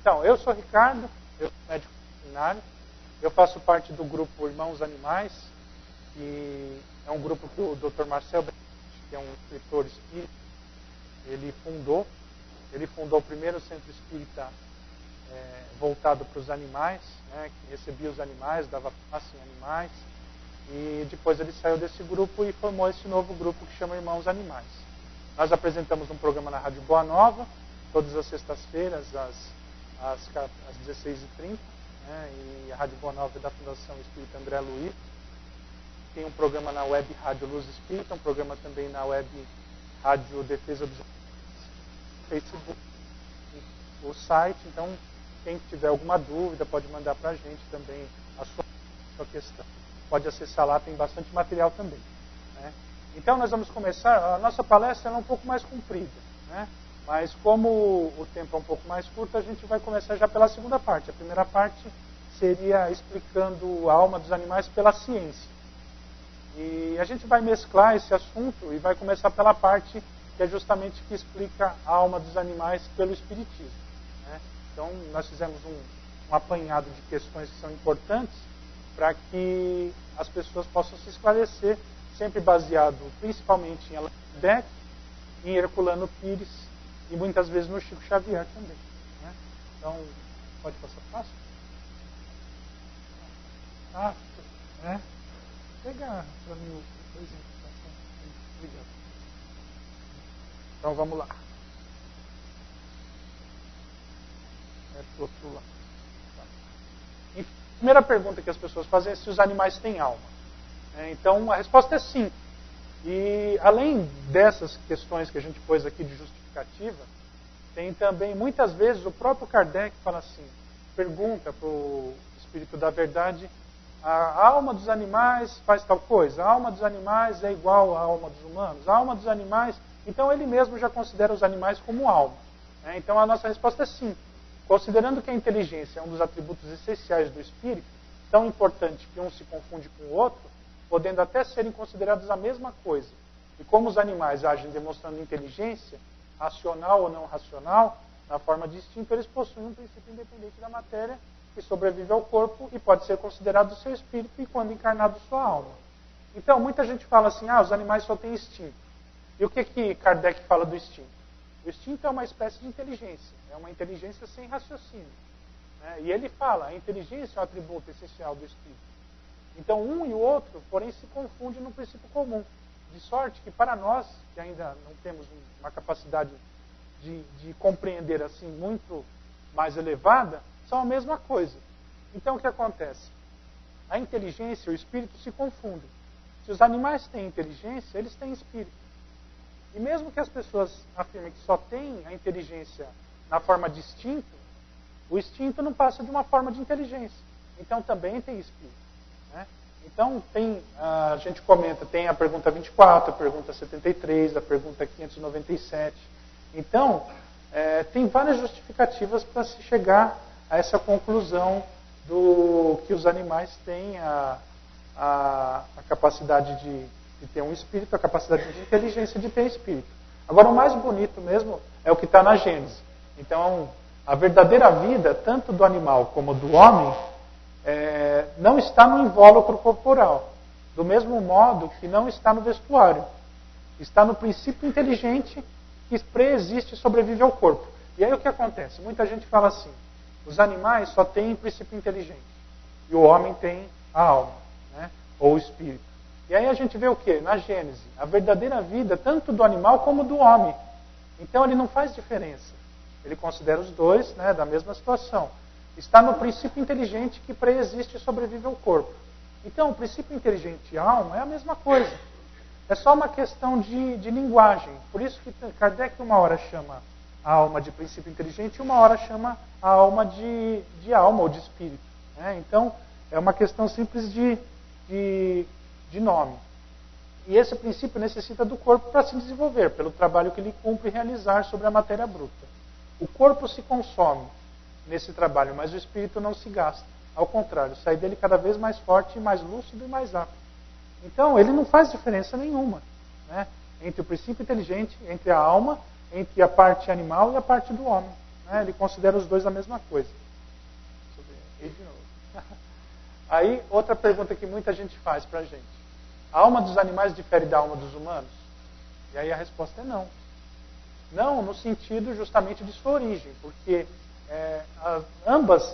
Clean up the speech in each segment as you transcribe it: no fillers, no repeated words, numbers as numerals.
Então, eu sou Ricardo, eu sou médico veterinário, eu faço parte do grupo Irmãos Animais, que é um grupo que o Dr. Marcel, que é um escritor espírita, ele fundou o primeiro centro espírita voltado para os animais, né, que recebia os animais, dava passe em animais, e depois ele saiu desse grupo e formou esse novo grupo que chama Irmãos Animais. Nós apresentamos um programa na Rádio Boa Nova, todas as sextas-feiras, às 16h30, né, e a Rádio Boa Nova é da Fundação Espírita André Luiz. Tem um programa na Web Rádio Luz Espírita, um programa também na Web Rádio Defesa dos Facebook, o site. Então, quem tiver alguma dúvida pode mandar para a gente também a sua questão. Pode acessar lá, tem bastante material também, né? Então, nós vamos começar. A nossa palestra é um pouco mais comprida, né? Mas como o tempo é um pouco mais curto, a gente vai começar já pela segunda parte. A primeira parte seria explicando a alma dos animais pela ciência. E a gente vai mesclar esse assunto e vai começar pela parte que é justamente que explica a alma dos animais pelo Espiritismo, né? Então, nós fizemos um apanhado de questões que são importantes para que as pessoas possam se esclarecer, sempre baseado principalmente em Allan Kardec, em Herculano Pires e muitas vezes no Chico Xavier também, né? Então, pode passar fácil? Né? Pegar para mim o coisinho. Obrigado. Então vamos lá. Para o outro lado. Tá. Primeira pergunta que as pessoas fazem é se os animais têm alma. Então a resposta é sim. E além dessas questões que a gente pôs aqui de justificativa, tem também muitas vezes o próprio Kardec fala assim, pergunta para o Espírito da Verdade: a alma dos animais faz tal coisa, a alma dos animais é igual à alma dos humanos, a alma dos animais... Então ele mesmo já considera os animais como alma, né? Então a nossa resposta é sim. Considerando que a inteligência é um dos atributos essenciais do espírito, tão importante que um se confunde com o outro, podendo até serem considerados a mesma coisa. E como os animais agem demonstrando inteligência, racional ou não racional, na forma de instinto, eles possuem um princípio independente da matéria que sobrevive ao corpo e pode ser considerado o seu espírito e, quando encarnado, sua alma. Então, muita gente fala assim, os animais só têm instinto. E o que Kardec fala do instinto? O instinto é uma espécie de inteligência, é uma inteligência sem raciocínio, né? E ele fala, a inteligência é um atributo essencial do espírito. Então, um e o outro, porém, se confundem no princípio comum. De sorte que, para nós, que ainda não temos uma capacidade de compreender assim muito mais elevada, são a mesma coisa. Então, o que acontece? A inteligência e o espírito se confundem. Se os animais têm inteligência, eles têm espírito. E mesmo que as pessoas afirmem que só têm a inteligência na forma de instinto, o instinto não passa de uma forma de inteligência. Então também tem espírito, né? Então a gente comenta, tem a pergunta 24, a pergunta 73, a pergunta 597. Então, tem várias justificativas para se chegar a essa conclusão do que os animais têm a capacidade de ter um espírito, a capacidade de inteligência de ter espírito. Agora, o mais bonito mesmo é o que está na Gênese. Então, a verdadeira vida, tanto do animal como do homem, não está no invólucro corporal. Do mesmo modo que não está no vestuário. Está no princípio inteligente que preexiste e sobrevive ao corpo. E aí o que acontece? Muita gente fala assim, os animais só têm princípio inteligente. E o homem tem a alma, né? Ou o espírito. E aí a gente vê o quê? Na Gênese, a verdadeira vida, tanto do animal como do homem. Então ele não faz diferença. Ele considera os dois, né, da mesma situação. Está no princípio inteligente que preexiste e sobrevive ao corpo. Então o princípio inteligente e a alma é a mesma coisa. É só uma questão de linguagem. Por isso que Kardec uma hora chama a alma de princípio inteligente e uma hora chama a alma de alma ou de espírito, né? Então é uma questão simples de nome. E esse princípio necessita do corpo para se desenvolver, pelo trabalho que ele cumpre realizar sobre a matéria bruta. O corpo se consome nesse trabalho, mas o espírito não se gasta. Ao contrário, sai dele cada vez mais forte, mais lúcido e mais apto. Então, ele não faz diferença nenhuma, né, entre o princípio inteligente, entre a alma, entre a parte animal e a parte do homem. né? Ele considera os dois a mesma coisa. Deixa eu ver aí de novo. Aí, outra pergunta que muita gente faz pra gente. A alma dos animais difere da alma dos humanos? E aí a resposta é não. Não, no sentido justamente de sua origem, porque ambas,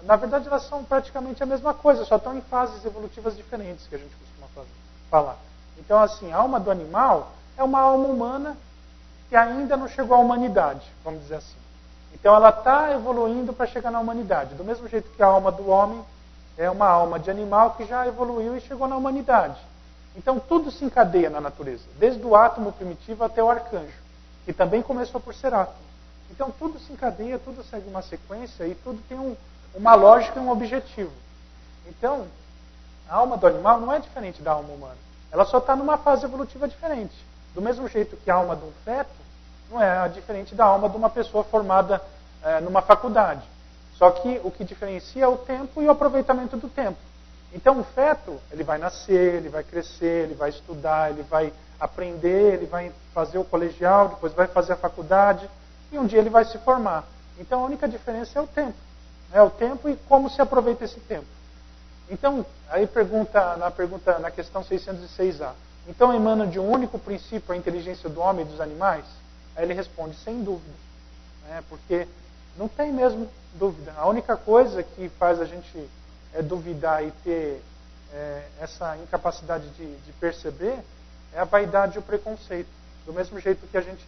na verdade, elas são praticamente a mesma coisa, só estão em fases evolutivas diferentes, que a gente costuma falar. Então, assim, a alma do animal é uma alma humana que ainda não chegou à humanidade, vamos dizer assim. Então, ela está evoluindo para chegar na humanidade, do mesmo jeito que a alma do homem é uma alma de animal que já evoluiu e chegou na humanidade. Então, tudo se encadeia na natureza, desde o átomo primitivo até o arcanjo, que também começou por ser átomo. Então, tudo se encadeia, tudo segue uma sequência e tudo tem uma lógica e um objetivo. Então, a alma do animal não é diferente da alma humana. Ela só está numa fase evolutiva diferente. Do mesmo jeito que a alma de um feto não é diferente da alma de uma pessoa formada numa faculdade. Só que o que diferencia é o tempo e o aproveitamento do tempo. Então, o feto, ele vai nascer, ele vai crescer, ele vai estudar, ele vai aprender, ele vai fazer o colegial, depois vai fazer a faculdade, e um dia ele vai se formar. Então, a única diferença é o tempo. É o tempo e como se aproveita esse tempo. Então, aí na questão 606A. Então, emana de um único princípio a inteligência do homem e dos animais? Aí ele responde, sem dúvida. Porque não tem mesmo dúvida. A única coisa que faz a gente duvidar e ter essa incapacidade de perceber é a vaidade e o preconceito. Do mesmo jeito que a gente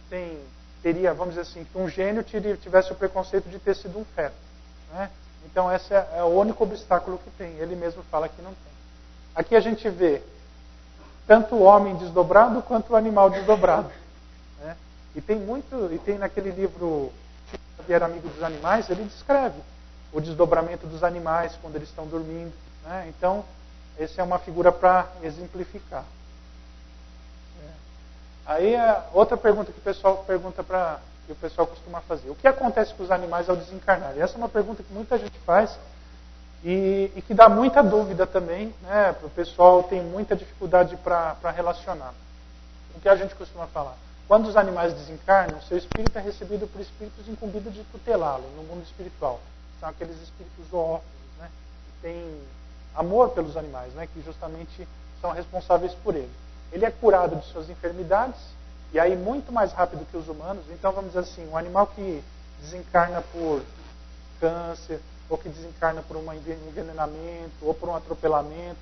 teria, vamos dizer assim, que um gênio tivesse o preconceito de ter sido um feto. Né? Então, esse é o único obstáculo que tem. Ele mesmo fala que não tem. Aqui a gente vê tanto o homem desdobrado quanto o animal desdobrado. Né? E tem naquele livro Xavier Amigo dos Animais, ele descreve o desdobramento dos animais quando eles estão dormindo. Né? Então, essa é uma figura para exemplificar. Aí, outra pergunta que o pessoal que o pessoal costuma fazer. O que acontece com os animais ao desencarnar? E essa é uma pergunta que muita gente faz e que dá muita dúvida também. Né? O pessoal tem muita dificuldade para relacionar. O que a gente costuma falar? Quando os animais desencarnam, seu espírito é recebido por espíritos incumbidos de tutelá-lo no mundo espiritual. São aqueles espíritos zoófilos, né? Que têm amor pelos animais, né? Que justamente são responsáveis por ele. Ele é curado de suas enfermidades, e aí muito mais rápido que os humanos. Então, vamos dizer assim, um animal que desencarna por câncer, ou que desencarna por um envenenamento, ou por um atropelamento,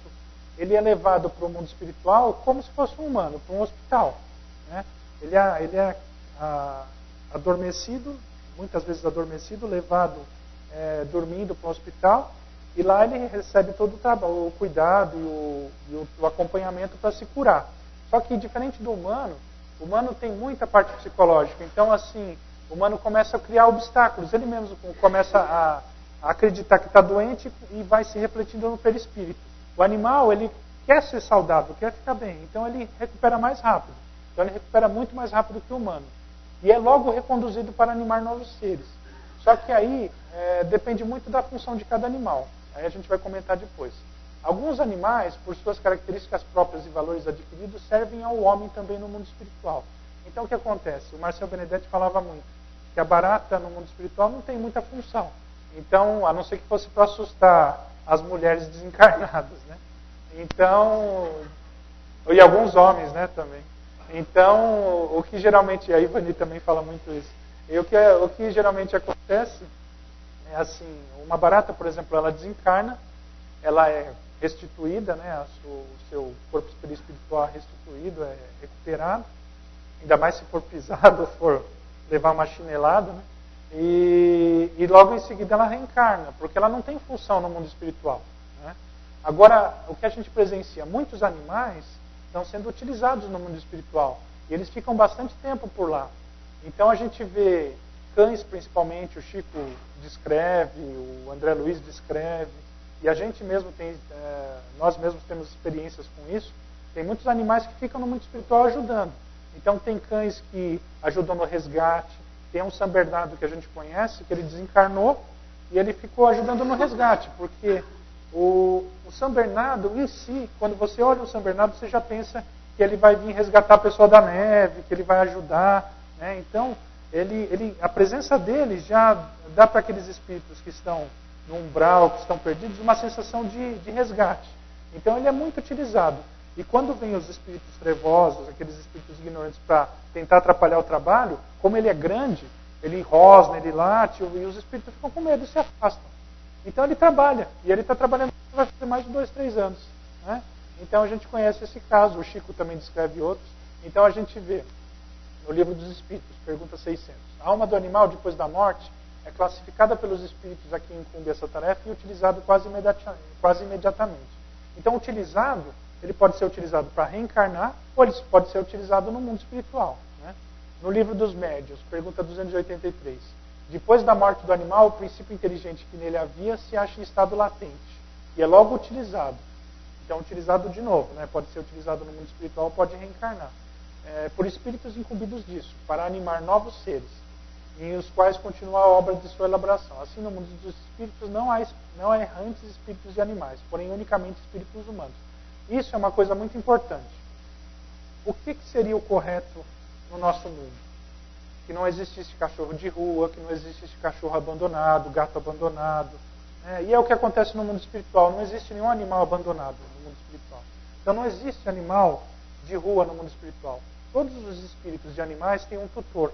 ele é levado para o mundo espiritual como se fosse um humano, para um hospital. Né? Ele é adormecido, muitas vezes adormecido, levado dormindo para um hospital, e lá ele recebe todo o cuidado e o acompanhamento para se curar. Só que, diferente do humano, o humano tem muita parte psicológica. Então, assim, o humano começa a criar obstáculos. Ele mesmo começa a acreditar que está doente e vai se refletindo no perispírito. O animal, ele quer ser saudável, quer ficar bem. Então, ele recupera mais rápido. Então, ele recupera muito mais rápido que o humano. E é logo reconduzido para animar novos seres. Só que aí, depende muito da função de cada animal. Aí a gente vai comentar depois. Alguns animais, por suas características próprias e valores adquiridos, servem ao homem também no mundo espiritual. Então, o que acontece? O Marcel Benedetti falava muito que a barata no mundo espiritual não tem muita função. Então, a não ser que fosse para assustar as mulheres desencarnadas, né? Então, e alguns homens, né, também. Então, o que geralmente, a Ivani também fala muito isso, e o que geralmente acontece é assim, uma barata, por exemplo, ela desencarna, ela é restituída, né, o seu corpo espiritual é restituído, é recuperado, ainda mais se for pisado ou for levar uma chinelada, né, e logo em seguida ela reencarna, porque ela não tem função no mundo espiritual. Né. Agora, o que a gente presencia, muitos animais estão sendo utilizados no mundo espiritual, e eles ficam bastante tempo por lá. Então a gente vê cães, principalmente, o Chico descreve, o André Luiz descreve, e a gente mesmo nós mesmos temos experiências com isso. Tem muitos animais que ficam no mundo espiritual ajudando. Então tem cães que ajudam no resgate, tem um São Bernardo que a gente conhece, que ele desencarnou e ele ficou ajudando no resgate, porque o São Bernardo em si, quando você olha o São Bernardo, você já pensa que ele vai vir resgatar a pessoa da neve, que ele vai ajudar. Né? Então, a presença dele já dá para aqueles espíritos que estão no umbral, que estão perdidos, uma sensação de resgate. Então ele é muito utilizado. E quando vem os espíritos trevosos, aqueles espíritos ignorantes, para tentar atrapalhar o trabalho, como ele é grande, ele rosna, ele late, e os espíritos ficam com medo e se afastam. Então ele trabalha, e ele está trabalhando, vai fazer mais de 2, 3 anos. Né? Então a gente conhece esse caso, o Chico também descreve outros. Então a gente vê, no Livro dos Espíritos, pergunta 600. A alma do animal, depois da morte, é classificada pelos espíritos a quem incumbe essa tarefa e utilizado quase imediatamente. Então, utilizado, ele pode ser utilizado para reencarnar ou ele pode ser utilizado no mundo espiritual. Né? No Livro dos Médiuns, pergunta 283. Depois da morte do animal, o princípio inteligente que nele havia se acha em estado latente e é logo utilizado. Então, utilizado de novo. Né? Pode ser utilizado no mundo espiritual, pode reencarnar. Por espíritos incumbidos disso, para animar novos seres, em os quais continua a obra de sua elaboração. Assim, no mundo dos espíritos não há errantes espíritos de animais, porém unicamente espíritos humanos. Isso é uma coisa muito importante. O que seria o correto no nosso mundo? Que não existisse cachorro de rua, que não existisse cachorro abandonado, gato abandonado. E é o que acontece no mundo espiritual. Não existe nenhum animal abandonado no mundo espiritual. Então não existe animal de rua no mundo espiritual. Todos os espíritos de animais têm um tutor.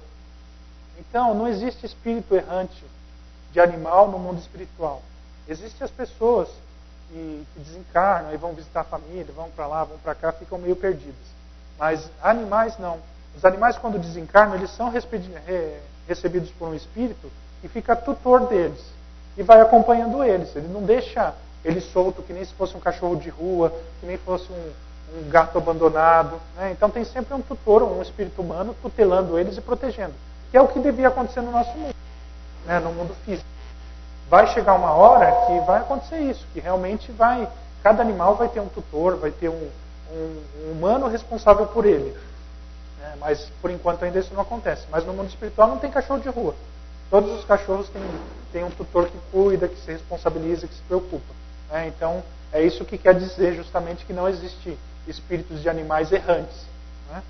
Então, não existe espírito errante de animal no mundo espiritual. Existem as pessoas que desencarnam e vão visitar a família, vão para lá, vão para cá, ficam meio perdidas. Mas animais não. Os animais, quando desencarnam, eles são recebidos por um espírito que fica tutor deles e vai acompanhando eles. Ele não deixa ele solto, que nem se fosse um cachorro de rua, que nem fosse um gato abandonado. Né? Então tem sempre um tutor, um espírito humano, tutelando eles e protegendo. Que é o que devia acontecer no nosso mundo, né? No mundo físico. Vai chegar uma hora que vai acontecer isso, que realmente cada animal vai ter um tutor, vai ter um humano responsável por ele. Né? Mas por enquanto ainda isso não acontece. Mas no mundo espiritual não tem cachorro de rua. Todos os cachorros têm um tutor que cuida, que se responsabiliza, que se preocupa. Né? Então é isso que quer dizer justamente que não existe espíritos de animais errantes. Né?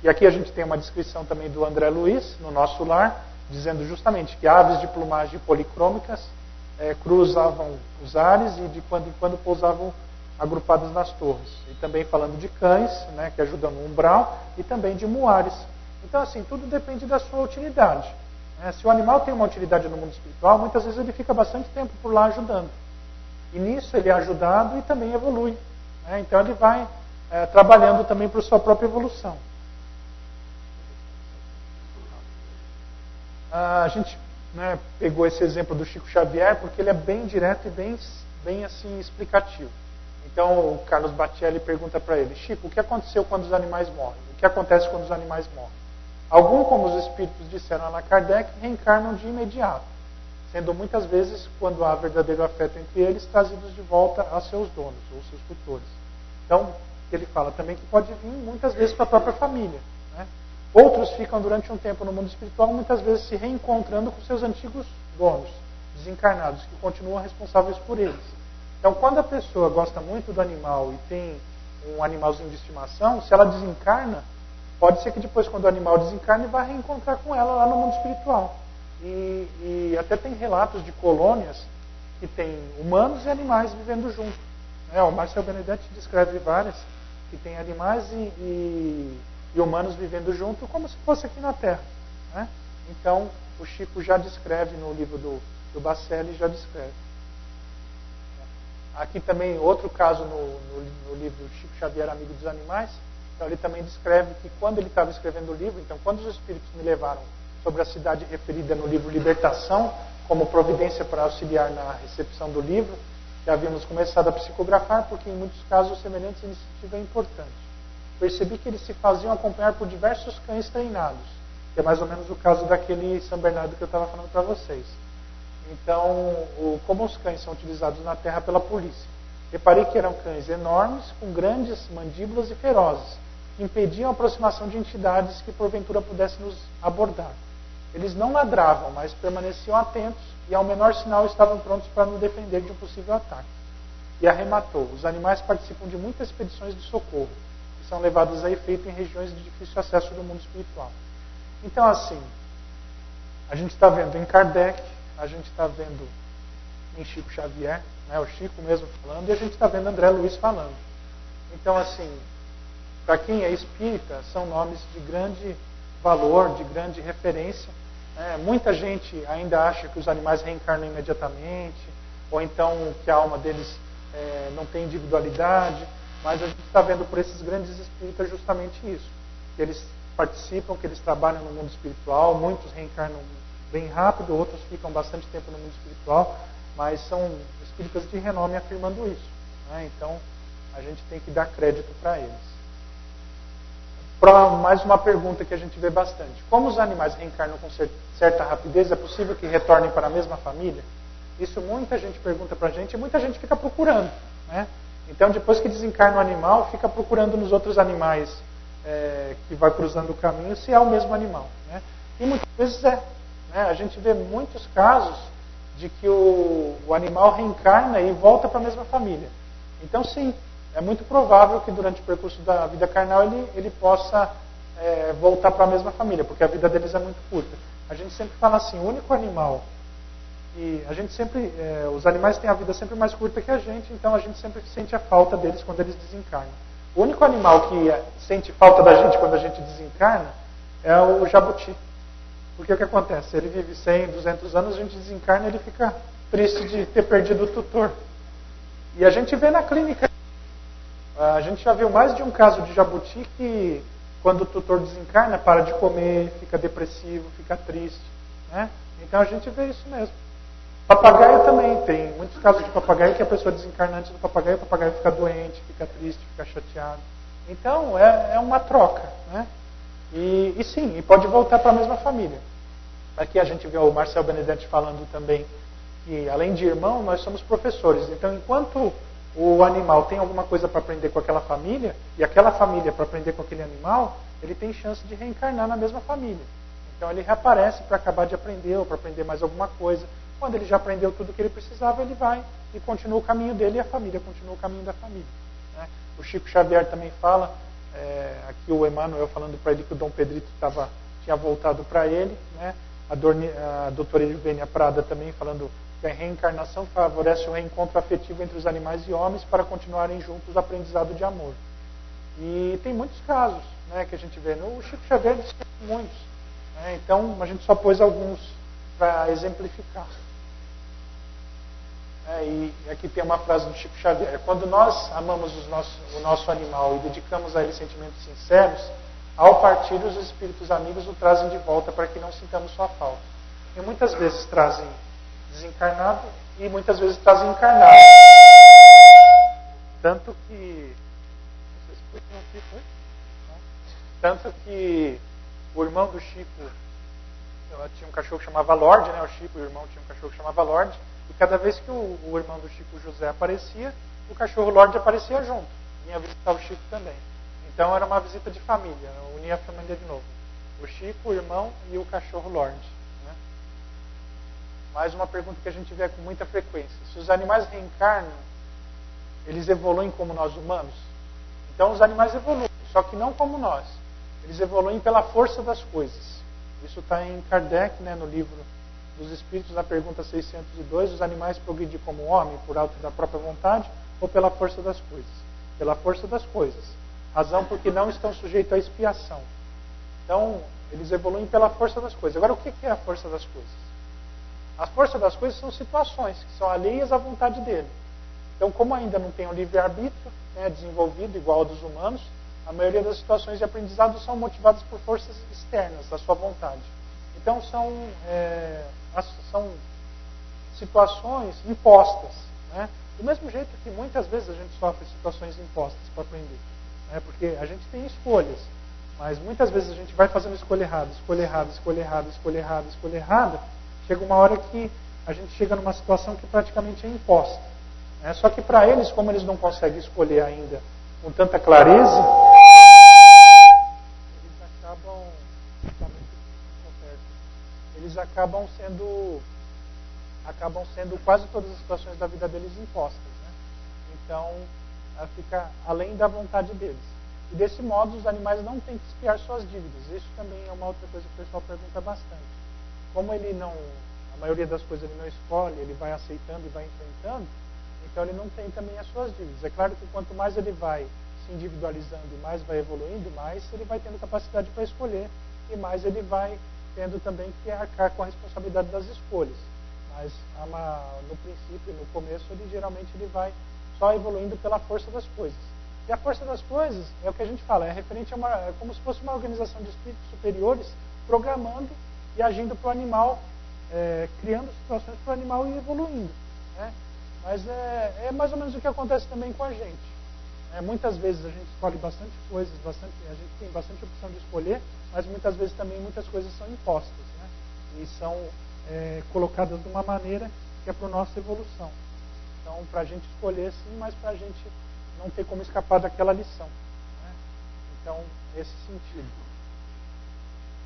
E aqui a gente tem uma descrição também do André Luiz, no Nosso Lar, dizendo justamente que aves de plumagem policrômicas cruzavam os ares e de quando em quando pousavam agrupadas nas torres. E também falando de cães, né, que ajudam no umbral, e também de muares. Então, assim, tudo depende da sua utilidade. Né? Se o animal tem uma utilidade no mundo espiritual, muitas vezes ele fica bastante tempo por lá ajudando. E nisso ele é ajudado e também evolui. Né? Então ele vai trabalhando também para a sua própria evolução. A gente pegou esse exemplo do Chico Xavier porque ele é bem direto e bem assim, explicativo. Então o Carlos Batelli pergunta para ele: Chico, o que aconteceu quando os animais morrem? O que acontece quando os animais morrem? Alguns, como os espíritos disseram a Allan Kardec, reencarnam de imediato, sendo muitas vezes, quando há verdadeiro afeto entre eles, trazidos de volta a seus donos ou seus tutores. Então, ele fala também que pode vir muitas vezes para a própria família. Né? Outros ficam durante um tempo no mundo espiritual, muitas vezes se reencontrando com seus antigos donos, desencarnados, que continuam responsáveis por eles. Então, quando a pessoa gosta muito do animal e tem um animalzinho de estimação, se ela desencarna, pode ser que depois, quando o animal desencarne, vá reencontrar com ela lá no mundo espiritual. E até tem relatos de colônias que tem humanos e animais vivendo junto. O Marcel Benedetti descreve várias que tem animais e humanos vivendo junto, como se fosse aqui na Terra. Né? Então, o Chico já descreve no livro do Bacelli, já descreve. Aqui também, outro caso no livro do Chico Xavier, Amigo dos Animais. Então, ele também descreve que quando ele estava escrevendo o livro, então, quando os espíritos me levaram sobre a cidade referida no livro Libertação, como providência para auxiliar na recepção do livro, já havíamos começado a psicografar, porque em muitos casos semelhantes iniciativa é importante. Percebi que eles se faziam acompanhar por diversos cães treinados, que é mais ou menos o caso daquele São Bernardo que eu estava falando para vocês. Então, como os cães são utilizados na Terra pela polícia, reparei que eram cães enormes, com grandes mandíbulas e ferozes, que impediam a aproximação de entidades que porventura pudessem nos abordar. Eles não ladravam, mas permaneciam atentos e ao menor sinal estavam prontos para nos defender de um possível ataque. E arrematou: os animais participam de muitas expedições de socorro, que são levadas a efeito em regiões de difícil acesso do mundo espiritual. Então, assim, A gente está vendo em Kardec, a gente está vendo em Chico Xavier, né, o Chico mesmo falando, e a gente está vendo André Luiz falando. Então, assim, para quem é espírita, são nomes de grande valor, de grande referência. Muita gente ainda acha que os animais reencarnam imediatamente, ou então que a alma deles não tem individualidade, mas a gente está vendo por esses grandes espíritas justamente isso. Que eles participam, que eles trabalham no mundo espiritual, muitos reencarnam bem rápido, outros ficam bastante tempo no mundo espiritual, mas são espíritas de renome afirmando isso. Então, a gente tem que dar crédito para eles. Mais uma pergunta que a gente vê bastante. Como os animais reencarnam com certa rapidez, é possível que retornem para a mesma família? Isso muita gente pergunta para a gente e muita gente fica procurando. Então, depois que desencarna o animal, fica procurando nos outros animais que vai cruzando o caminho se é o mesmo animal. E muitas vezes é. A gente vê muitos casos de que o animal reencarna e volta para a mesma família. Então, sim, é muito provável que durante o percurso da vida carnal ele possa voltar para a mesma família, porque a vida deles é muito curta. A gente sempre fala assim, o único animal, e a gente sempre, os animais têm a vida sempre mais curta que a gente, então a gente sempre sente a falta deles quando eles desencarnam. O único animal que sente falta da gente quando a gente desencarna é o jabuti. Porque o que acontece? Ele vive 100, 200 anos, a gente desencarna e ele fica triste de ter perdido o tutor. E a gente vê na clínica. A gente já viu mais de um caso de jabuti que, quando o tutor desencarna, para de comer, fica depressivo, fica triste. Então a gente vê isso mesmo. Papagaio também. Tem muitos casos de papagaio que a pessoa desencarna antes do papagaio, o papagaio fica doente, fica triste, fica chateado. Então é uma troca. E sim, e pode voltar para a mesma família. Aqui a gente vê o Marcel Benedetti falando também que, além de irmão, nós somos professores. Então, enquanto o animal tem alguma coisa para aprender com aquela família, e aquela família para aprender com aquele animal, ele tem chance de reencarnar na mesma família. Então, ele reaparece para acabar de aprender, ou para aprender mais alguma coisa. Quando ele já aprendeu tudo o que ele precisava, ele vai e continua o caminho dele, e a família continua o caminho da família. O Chico Xavier também fala, aqui o Emmanuel falando para ele que o Dom Pedrito tinha voltado para ele, a doutora Irvênia Prada também falando que a reencarnação favorece o reencontro afetivo entre os animais e homens para continuarem juntos o aprendizado de amor. E tem muitos casos que a gente vê. O Chico Xavier disse muitos. Então, a gente só pôs alguns para exemplificar. E aqui tem uma frase do Chico Xavier. Quando nós amamos o nosso animal e dedicamos a ele sentimentos sinceros, ao partir os espíritos amigos o trazem de volta para que não sintamos sua falta. E muitas vezes trazem desencarnado e muitas vezes trazem encarnado. Tanto que o irmão do Chico tinha um cachorro que chamava Lorde, o Chico e o irmão tinha um cachorro que chamava Lorde. E cada vez que o irmão do Chico, José, aparecia, o cachorro Lorde aparecia junto. Vinha visitar o Chico também. Então era uma visita de família, unia a família de novo. O Chico, o irmão e o cachorro Lorde. Mais uma pergunta que a gente vê com muita frequência. Se os animais reencarnam, eles evoluem como nós humanos? Então os animais evoluem, só que não como nós. Eles evoluem pela força das coisas. Isso está em Kardec, no livro dos Espíritos, na pergunta 602, os animais progridem como homem por alto da própria vontade ou pela força das coisas? Pela força das coisas. Razão porque não estão sujeitos à expiação. Então, eles evoluem pela força das coisas. Agora, o que é a força das coisas? A força das coisas são situações que são alheias à vontade dele. Então, como ainda não tem o livre-arbítrio desenvolvido igual ao dos humanos, a maioria das situações de aprendizado são motivadas por forças externas da sua vontade. Então, são situações impostas. Do mesmo jeito que muitas vezes a gente sofre situações impostas para aprender. Porque a gente tem escolhas, mas muitas vezes a gente vai fazendo escolha errada, escolha errada, escolha errada, escolha errada, escolha errada. Chega uma hora que a gente chega numa situação que praticamente é imposta. Só que para eles, como eles não conseguem escolher ainda com tanta clareza, eles acabam sendo quase todas as situações da vida deles impostas. Então, ela fica além da vontade deles. E desse modo, os animais não têm que expiar suas dívidas. Isso também é uma outra coisa que o pessoal pergunta bastante. como ele não, a maioria das coisas ele não escolhe, ele vai aceitando e vai enfrentando, então ele não tem também as suas dívidas. É claro que quanto mais ele vai se individualizando e mais vai evoluindo, mais ele vai tendo capacidade para escolher e mais ele vai tendo também que arcar com a responsabilidade das escolhas. Mas no princípio, no começo, geralmente ele vai só evoluindo pela força das coisas. E a força das coisas é o que a gente fala, é referente a é como se fosse uma organização de espíritos superiores programando e agindo para o animal, criando situações para o animal ir evoluindo. Né? Mas é mais ou menos o que acontece também com a gente. Muitas vezes a gente escolhe bastante coisas, a gente tem bastante opção de escolher, mas muitas vezes também muitas coisas são impostas, né? E são colocadas de uma maneira que é para a nossa evolução. Então, para a gente escolher sim, mas para a gente não ter como escapar daquela lição. Né? Então, esse sentido.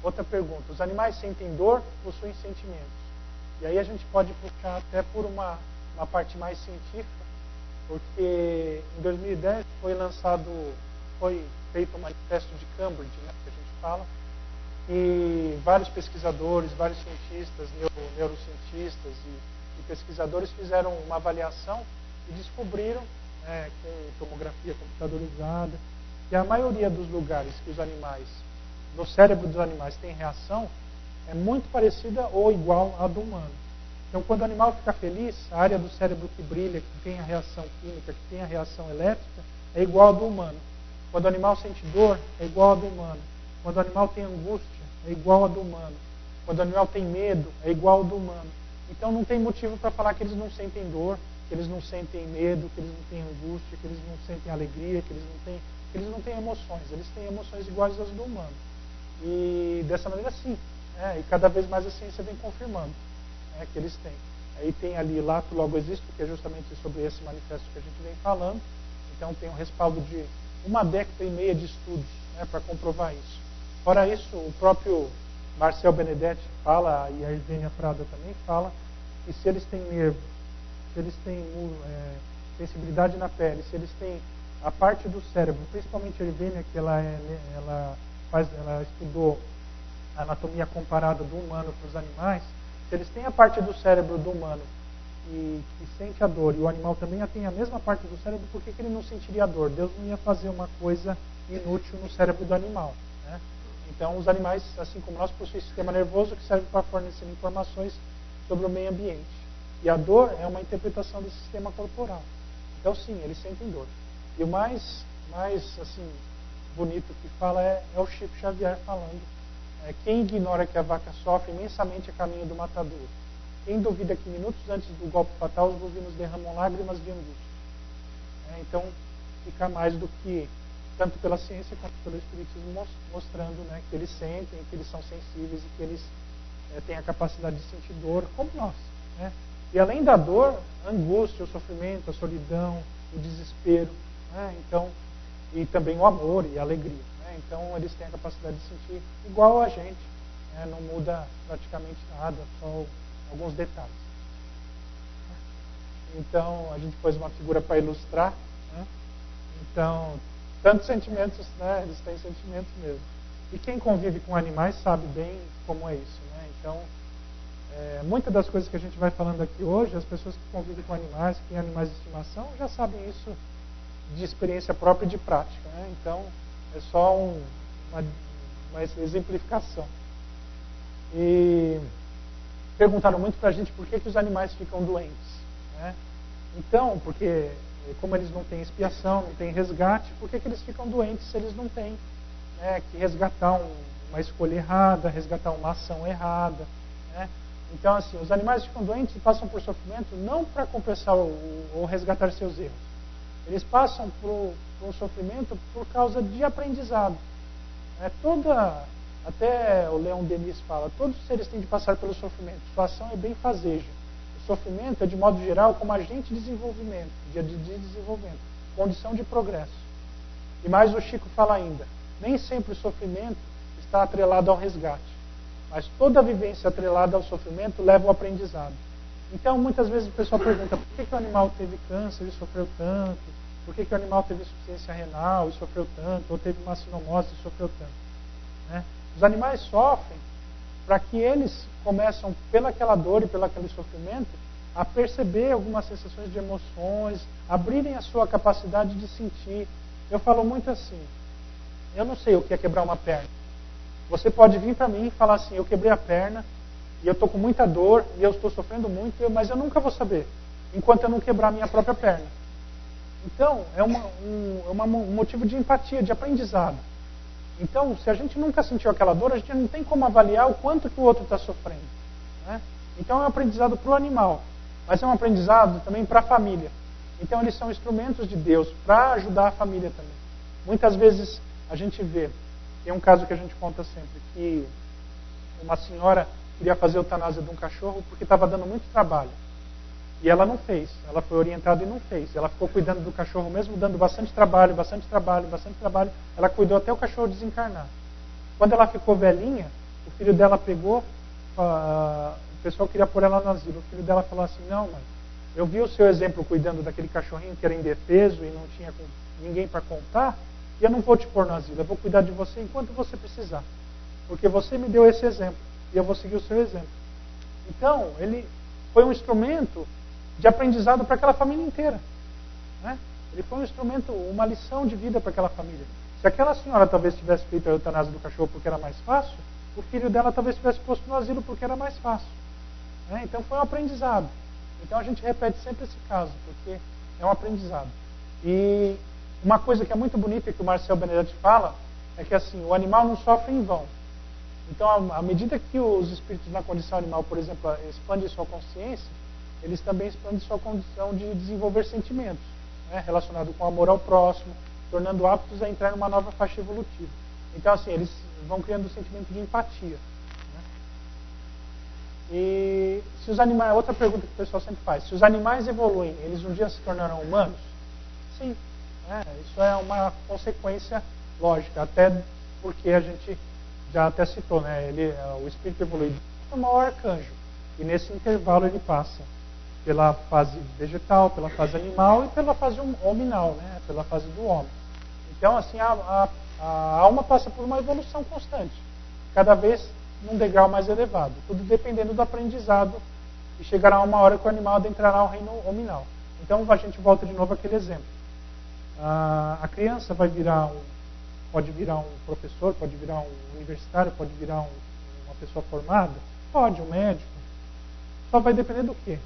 Outra pergunta: os animais sentem dor, possuem sentimentos? E aí a gente pode puxar até por uma parte mais científica, porque em 2010 foi feito um manifesto de Cambridge, né, que a gente fala, e vários pesquisadores, vários cientistas, neurocientistas e pesquisadores fizeram uma avaliação e descobriram, com tomografia computadorizada, que a maioria dos lugares que os animais, no cérebro dos animais tem reação, é muito parecida ou igual à do humano. Então, quando o animal fica feliz, a área do cérebro que brilha, que tem a reação química, que tem a reação elétrica, é igual à do humano. Quando o animal sente dor, é igual à do humano. Quando o animal tem angústia, é igual à do humano. Quando o animal tem medo, é igual ao do humano. Então, não tem motivo para falar que eles não sentem dor, que eles não sentem medo, que eles não têm angústia, que eles não sentem alegria, que eles não têm emoções. Eles têm emoções iguais às do humano. E dessa maneira, sim. E cada vez mais a ciência vem confirmando que eles têm. Aí tem ali Lato Logo Existo, que é justamente sobre esse manifesto que a gente vem falando. Então tem um respaldo de 1,5 décadas de estudos para comprovar isso. Fora isso, o próprio Marcel Benedetti fala, e a Irvênia Prada também fala, que se eles têm nervo, se eles têm sensibilidade na pele, se eles têm a parte do cérebro, principalmente a Irvênia, que ela estudou a anatomia comparada do humano para os animais, se eles têm a parte do cérebro do humano que sente a dor, e o animal também tem a mesma parte do cérebro, por que ele não sentiria a dor? Deus não ia fazer uma coisa inútil no cérebro do animal. Né? Então, os animais, assim como nós, possuem sistema nervoso que serve para fornecer informações sobre o meio ambiente. E a dor é uma interpretação desse sistema corporal. Então, sim, eles sentem dor. E o mais assim, bonito que fala é o Chico Xavier falando. Quem ignora que a vaca sofre imensamente a caminho do matador? Quem duvida que minutos antes do golpe fatal os bovinos derramam lágrimas de angústia? Então, fica mais do que, tanto pela ciência quanto pelo Espiritismo, mostrando que eles sentem, que eles são sensíveis e que eles têm a capacidade de sentir dor, como nós. Né? E além da dor, a angústia, o sofrimento, a solidão, o desespero, então, e também o amor e a alegria. Então, eles têm a capacidade de sentir igual a gente, não muda praticamente nada, só alguns detalhes. Então, a gente pôs uma figura para ilustrar. Então, tantos sentimentos, eles têm sentimentos mesmo. E quem convive com animais sabe bem como é isso. Então, muitas das coisas que a gente vai falando aqui hoje, as pessoas que convivem com animais, que têm animais de estimação, já sabem isso de experiência própria e de prática. Então, é só uma exemplificação. E perguntaram muito para a gente por que os animais ficam doentes. Então, porque como eles não têm expiação, não têm resgate, por que eles ficam doentes se eles não têm que resgatar uma escolha errada, resgatar uma ação errada? Então, assim, os animais ficam doentes e passam por sofrimento não para compensar ou resgatar seus erros. Eles passam por um sofrimento por causa de aprendizado. Até o Leon Denis fala, todos os seres têm de passar pelo sofrimento. Sua ação é benfazeja. O sofrimento é, de modo geral, como agente de desenvolvimento, condição de progresso. E mais o Chico fala ainda, nem sempre o sofrimento está atrelado ao resgate, mas toda vivência atrelada ao sofrimento leva ao aprendizado. Então, muitas vezes o pessoal pergunta, por que o animal teve câncer e sofreu tanto? Por que o animal teve insuficiência renal e sofreu tanto? Ou teve uma sinomose e sofreu tanto? Os animais sofrem para que eles começam, pelaquela dor e pelo aquele sofrimento, a perceber algumas sensações de emoções, abrirem a sua capacidade de sentir. Eu falo muito assim, eu não sei o que é quebrar uma perna. Você pode vir para mim e falar assim, eu quebrei a perna, e eu estou com muita dor, e eu estou sofrendo muito, mas eu nunca vou saber, enquanto eu não quebrar a minha própria perna. Então, é um motivo de empatia, de aprendizado. Então, se a gente nunca sentiu aquela dor, a gente não tem como avaliar o quanto que o outro está sofrendo. Né? Então, é um aprendizado para o animal, mas é um aprendizado também para a família. Então, eles são instrumentos de Deus para ajudar a família também. Muitas vezes, a gente vê, tem um caso que a gente conta sempre, que uma senhora queria fazer eutanásia de um cachorro porque estava dando muito trabalho. E ela não fez. Ela foi orientada e não fez. Ela ficou cuidando do cachorro mesmo, dando bastante trabalho, bastante trabalho, bastante trabalho. Ela cuidou até o cachorro desencarnar. Quando ela ficou velhinha, o filho dela pegou, o pessoal queria pôr ela no asilo. O filho dela falou assim, não mãe, eu vi o seu exemplo cuidando daquele cachorrinho que era indefeso e não tinha ninguém para contar, e eu não vou te pôr no asilo, eu vou cuidar de você enquanto você precisar. Porque você me deu esse exemplo, e eu vou seguir o seu exemplo. Então, ele foi um instrumento de aprendizado para aquela família inteira. Né? Ele foi um instrumento, uma lição de vida para aquela família. Se aquela senhora talvez tivesse feito a eutanásia do cachorro porque era mais fácil, o filho dela talvez tivesse posto no asilo porque era mais fácil. Né? Então foi um aprendizado. Então a gente repete sempre esse caso, porque é um aprendizado. E uma coisa que é muito bonita que o Marcel Benedetti fala, é que assim, o animal não sofre em vão. Então, à medida que os espíritos na condição animal, por exemplo, expandem sua consciência, eles também expandem sua condição de desenvolver sentimentos, né, relacionado com o amor ao próximo, tornando aptos a entrar numa nova faixa evolutiva. Então, assim, eles vão criando um sentimento de empatia. Né? E se os animais, outra pergunta que o pessoal sempre faz, se os animais evoluem, eles um dia se tornarão humanos? Sim, né, isso é uma consequência lógica, até porque a gente já até citou, né? O espírito evoluído é o maior arcanjo. E nesse intervalo ele passa pela fase vegetal, pela fase animal e pela fase hominal, né? Pela fase do homem. Então, assim, a alma passa por uma evolução constante, cada vez num degrau mais elevado, tudo dependendo do aprendizado, e chegará uma hora que o animal adentrará ao reino hominal. Então, a gente volta de novo àquele exemplo. A criança pode virar um professor, pode virar um universitário, pode virar uma pessoa formada, pode, um médico. Só vai depender do quê?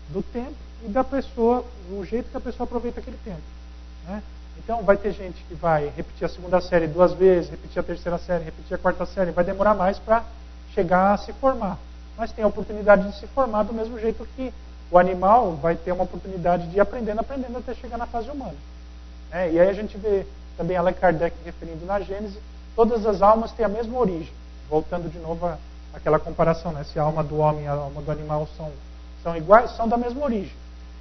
Do tempo e da pessoa, do jeito que a pessoa aproveita aquele tempo. Né? Então vai ter gente que vai repetir a segunda série 2 vezes, repetir a terceira série, repetir a quarta série, vai demorar mais para chegar a se formar. Mas tem a oportunidade de se formar do mesmo jeito que o animal vai ter uma oportunidade de ir aprendendo até chegar na fase humana. E aí a gente vê também Allan Kardec referindo na Gênese, todas as almas têm a mesma origem. Voltando de novo àquela comparação, né? Se a alma do homem e a alma do animal são iguais, são da mesma origem.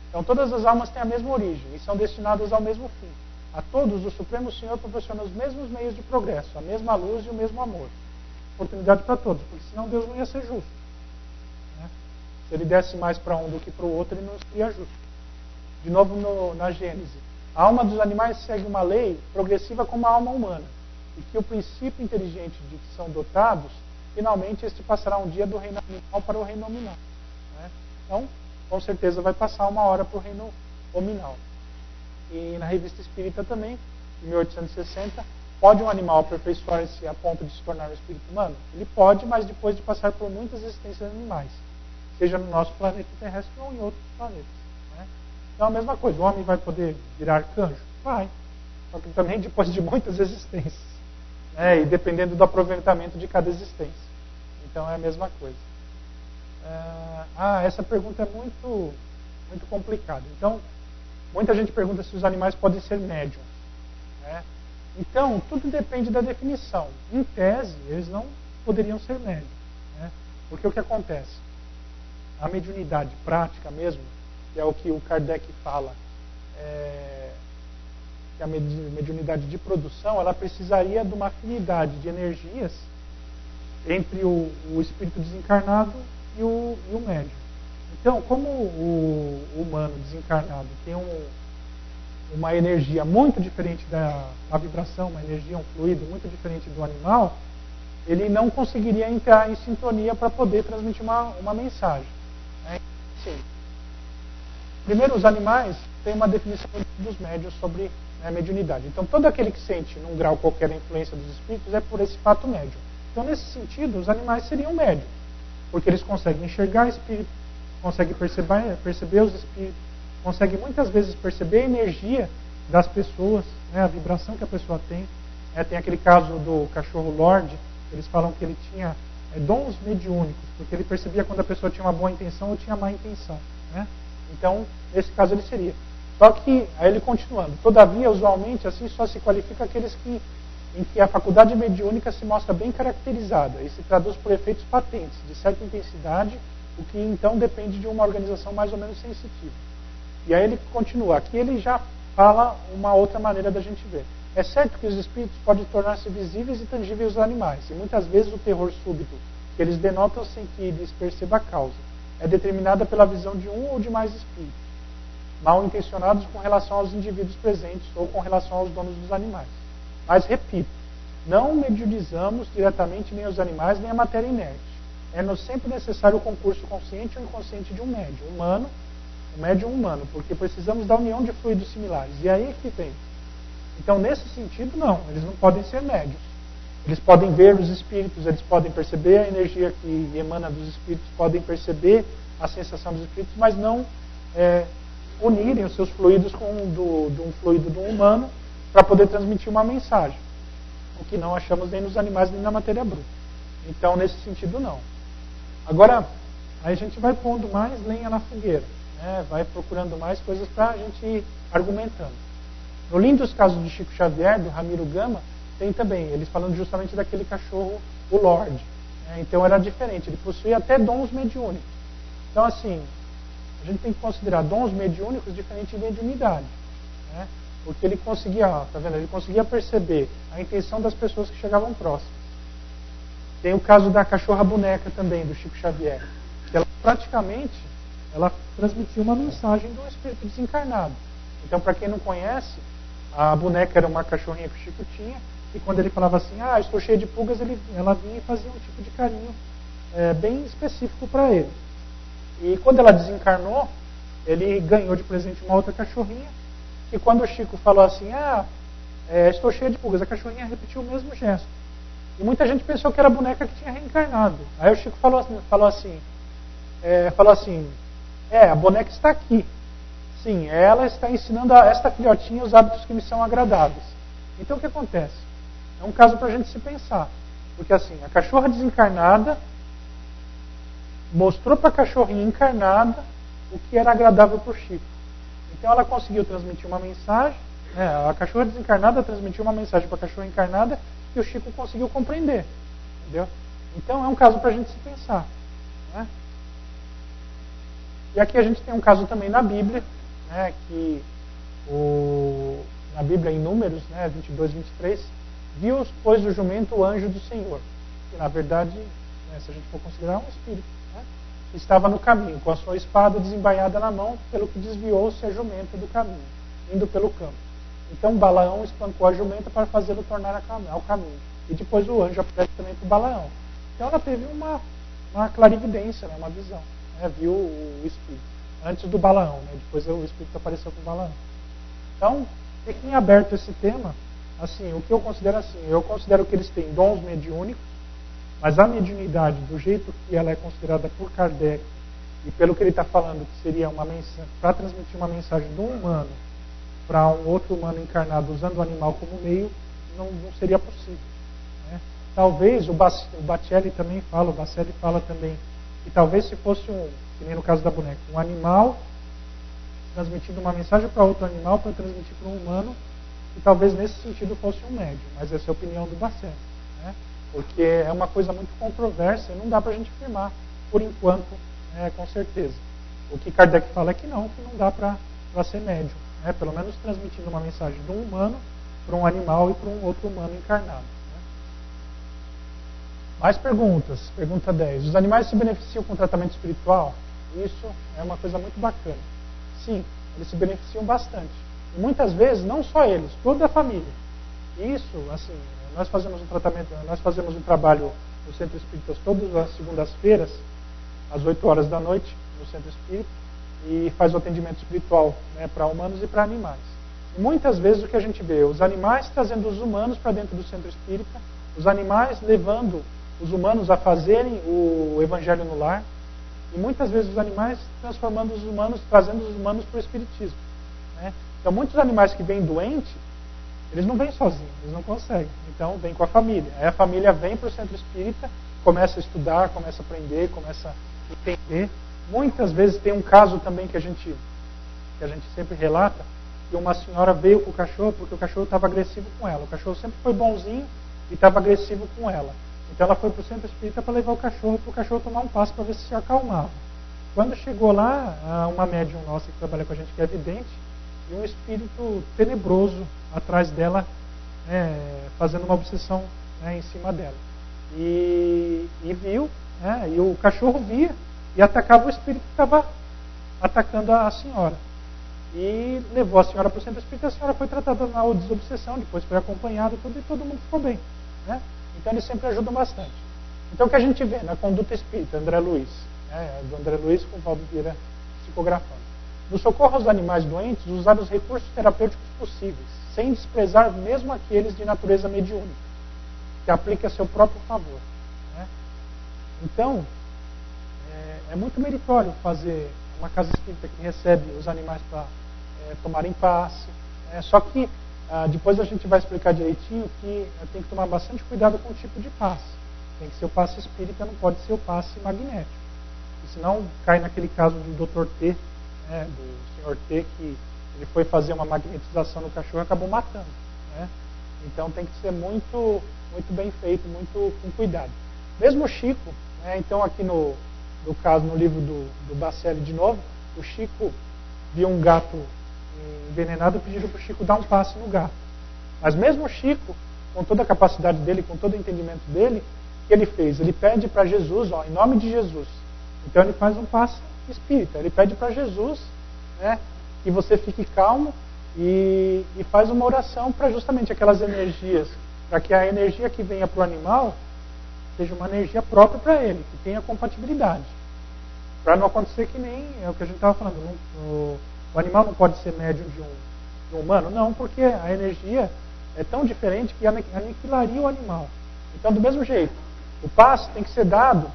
Então todas as almas têm a mesma origem e são destinadas ao mesmo fim. A todos o Supremo Senhor proporciona os mesmos meios de progresso, a mesma luz e o mesmo amor. Oportunidade para todos, porque senão Deus não ia ser justo. Né? Se ele desse mais para um do que para o outro, ele não seria justo. De novo na Gênese. A alma dos animais segue uma lei progressiva como a alma humana, e que o princípio inteligente de que são dotados, finalmente este passará um dia do reino animal para o reino nominal. Né? Então, com certeza vai passar uma hora para o reino nominal. E na Revista Espírita também, em 1860, pode um animal aperfeiçoar-se a ponto de se tornar um espírito humano? Ele pode, mas depois de passar por muitas existências animais, seja no nosso planeta terrestre ou em outros planetas. Então a mesma coisa, o homem vai poder virar arcanjo? Vai. Só que também depois de muitas existências. E dependendo do aproveitamento de cada existência. Então é a mesma coisa. Essa pergunta é muito, muito complicada. Então, muita gente pergunta se os animais podem ser médiums. Né? Então, tudo depende da definição. Em tese, eles não poderiam ser médiums. Né? Porque o que acontece? A mediunidade prática mesmo, que é o que o Kardec fala, que a mediunidade de produção, ela precisaria de uma afinidade de energias entre o espírito desencarnado e o médium. Então, como o humano desencarnado tem uma energia muito diferente uma vibração, uma energia, um fluido muito diferente do animal, ele não conseguiria entrar em sintonia para poder transmitir uma mensagem. Né? Sim. Primeiro, os animais têm uma definição dos médiuns sobre a mediunidade. Então, todo aquele que sente, num grau qualquer, a influência dos espíritos é por esse fato médium. Então, nesse sentido, os animais seriam médiums, porque eles conseguem enxergar espíritos, conseguem perceber os espíritos, conseguem muitas vezes perceber a energia das pessoas, né, a vibração que a pessoa tem. Tem aquele caso do cachorro Lorde, eles falam que ele tinha dons mediúnicos, porque ele percebia quando a pessoa tinha uma boa intenção ou tinha má intenção. Né? Então, nesse caso ele seria. Só que, aí ele continuando, todavia, usualmente, assim só se qualifica aqueles em que a faculdade mediúnica se mostra bem caracterizada e se traduz por efeitos patentes, de certa intensidade, o que então depende de uma organização mais ou menos sensitiva. E aí ele continua, aqui ele já fala uma outra maneira da gente ver. É certo que os espíritos podem tornar-se visíveis e tangíveis aos animais, e muitas vezes o terror súbito, que eles denotam sem que lhes perceba a causa, é determinada pela visão de um ou de mais espíritos, mal intencionados com relação aos indivíduos presentes ou com relação aos donos dos animais. Mas, repito, não mediunizamos diretamente nem os animais nem a matéria inerte. É-nos sempre necessário o concurso consciente ou inconsciente de um médium humano, um médium humano, porque precisamos da união de fluidos similares. E aí é que vem. Então, nesse sentido, não, eles não podem ser médios. Eles podem ver os espíritos, eles podem perceber a energia que emana dos espíritos, podem perceber a sensação dos espíritos, mas não unirem os seus fluidos com de um fluido do humano para poder transmitir uma mensagem. O que não achamos nem nos animais nem na matéria bruta. Então, nesse sentido, não. Agora, aí a gente vai pondo mais lenha na fogueira, né? Vai procurando mais coisas para a gente ir argumentando. No lindo casos de Chico Xavier, do Ramiro Gama, tem também, eles falando justamente daquele cachorro, o Lorde. Né? Então era diferente, ele possuía até dons mediúnicos. Então assim, a gente tem que considerar dons mediúnicos diferente de mediunidade. Né? Porque ele conseguia, tá vendo? Ele conseguia perceber a intenção das pessoas que chegavam próximas. Tem o caso da cachorra boneca também, do Chico Xavier, que ela praticamente transmitia uma mensagem do espírito desencarnado. Então, para quem não conhece, a boneca era uma cachorrinha que o Chico tinha, e quando ele falava assim, estou cheio de pulgas, ela vinha e fazia um tipo de carinho bem específico para ele. E quando ela desencarnou, ele ganhou de presente uma outra cachorrinha, e quando o Chico falou assim, estou cheio de pulgas, a cachorrinha repetiu o mesmo gesto. E muita gente pensou que era a boneca que tinha reencarnado. Aí o Chico falou assim, a boneca está aqui. Sim, ela está ensinando a esta filhotinha os hábitos que me são agradáveis. Então o que acontece? É um caso para a gente se pensar. Porque assim, a cachorra desencarnada mostrou para a cachorrinha encarnada o que era agradável para o Chico. Então ela conseguiu transmitir uma mensagem, a cachorra desencarnada transmitiu uma mensagem para a cachorra encarnada que o Chico conseguiu compreender. Entendeu? Então é um caso para a gente se pensar. Né? E aqui a gente tem um caso também na Bíblia, que na Bíblia em Números, 22, 23, viu, pois, o jumento o anjo do Senhor, que na verdade, se a gente for considerar um espírito, estava no caminho, com a sua espada desembainhada na mão, pelo que desviou-se a jumenta do caminho, indo pelo campo. Então Balaão espancou a jumenta para fazê-lo tornar ao caminho. E depois o anjo aparece também para Balaão. Então ela teve uma clarividência, uma visão, viu o espírito. Antes do Balaão, depois o Espírito apareceu com o Balaão. Então, fiquem aberto esse tema. Assim, o que eu considero assim? Eu considero que eles têm dons mediúnicos, mas a mediunidade, do jeito que ela é considerada por Kardec, e pelo que ele está falando, que seria uma mensagem, para transmitir uma mensagem de um humano para um outro humano encarnado usando o animal como meio, não seria possível. Né? Talvez, o Bacelli também fala, o Bacelli fala também, que talvez se fosse que nem no caso da boneca, um animal transmitindo uma mensagem para outro animal para transmitir para um humano, e talvez nesse sentido fosse um médium, mas essa é a opinião do Bacelli, porque é uma coisa muito controversa e não dá para a gente afirmar, por enquanto, com certeza. O que Kardec fala é que não dá para ser médium, pelo menos transmitindo uma mensagem de um humano para um animal e para um outro humano encarnado. Mais perguntas. Pergunta 10. Os animais se beneficiam com tratamento espiritual? Isso é uma coisa muito bacana. Sim, eles se beneficiam bastante. E muitas vezes, não só eles, toda a família. Isso, assim, nós fazemos um trabalho no Centro Espírita todas as segundas-feiras, às 8 horas da noite, no Centro Espírita, e faz o atendimento espiritual, né, para humanos e para animais. E muitas vezes o que a gente vê, os animais trazendo os humanos para dentro do Centro Espírita, os animais levando os humanos a fazerem o Evangelho no lar, e muitas vezes os animais transformando os humanos, trazendo os humanos para o Espiritismo. Né? Então muitos animais que vêm doentes, eles não vêm sozinhos, eles não conseguem. Então vem com a família. Aí a família vem para o Centro Espírita, começa a estudar, começa a aprender, começa a entender. Muitas vezes tem um caso também que a gente sempre relata, que uma senhora veio com o cachorro porque o cachorro estava agressivo com ela. O cachorro sempre foi bonzinho e estava agressivo com ela. Então ela foi para o Centro Espírita para levar o cachorro, para o cachorro tomar um passo para ver se acalmava. Quando chegou lá, uma médium nossa que trabalha com a gente, que é vidente, e um espírito tenebroso atrás dela, fazendo uma obsessão, em cima dela. E viu, e o cachorro via e atacava o espírito que estava atacando a senhora. E levou a senhora para o Centro Espírita, a senhora foi tratada na desobsessão, depois foi acompanhada tudo, e todo mundo ficou bem. Né? Então eles sempre ajudam bastante. Então o que a gente vê na conduta espírita, André Luiz, do André Luiz com o Valdo Vieira psicografando. No socorro aos animais doentes, usar os recursos terapêuticos possíveis, sem desprezar mesmo aqueles de natureza mediúnica, que aplica a seu próprio favor. Né? Então, é muito meritório fazer uma casa espírita que recebe os animais para tomarem passe. Só que depois a gente vai explicar direitinho que tem que tomar bastante cuidado com o tipo de passe. Tem que ser o passe espírita, não pode ser o passe magnético. Porque senão cai naquele caso do Dr. T, do Sr. T, que ele foi fazer uma magnetização no cachorro e acabou matando. Né? Então tem que ser muito, muito bem feito, muito com cuidado. Mesmo o Chico, então aqui no caso, no livro do Bacelli de novo, o Chico viu um gato envenenado e pediu para o Chico dar um passe no gato. Mas mesmo o Chico, com toda a capacidade dele, com todo o entendimento dele, o que ele fez? Ele pede para Jesus, em nome de Jesus. Então ele faz um passe espírita. Ele pede para Jesus, que você fique calmo e faz uma oração para justamente aquelas energias, para que a energia que venha para o animal seja uma energia própria para ele, que tenha compatibilidade. Para não acontecer que nem é o que a gente estava falando, o animal não pode ser médium de um humano? Não, porque a energia é tão diferente que aniquilaria o animal. Então, do mesmo jeito, o passe tem que ser dado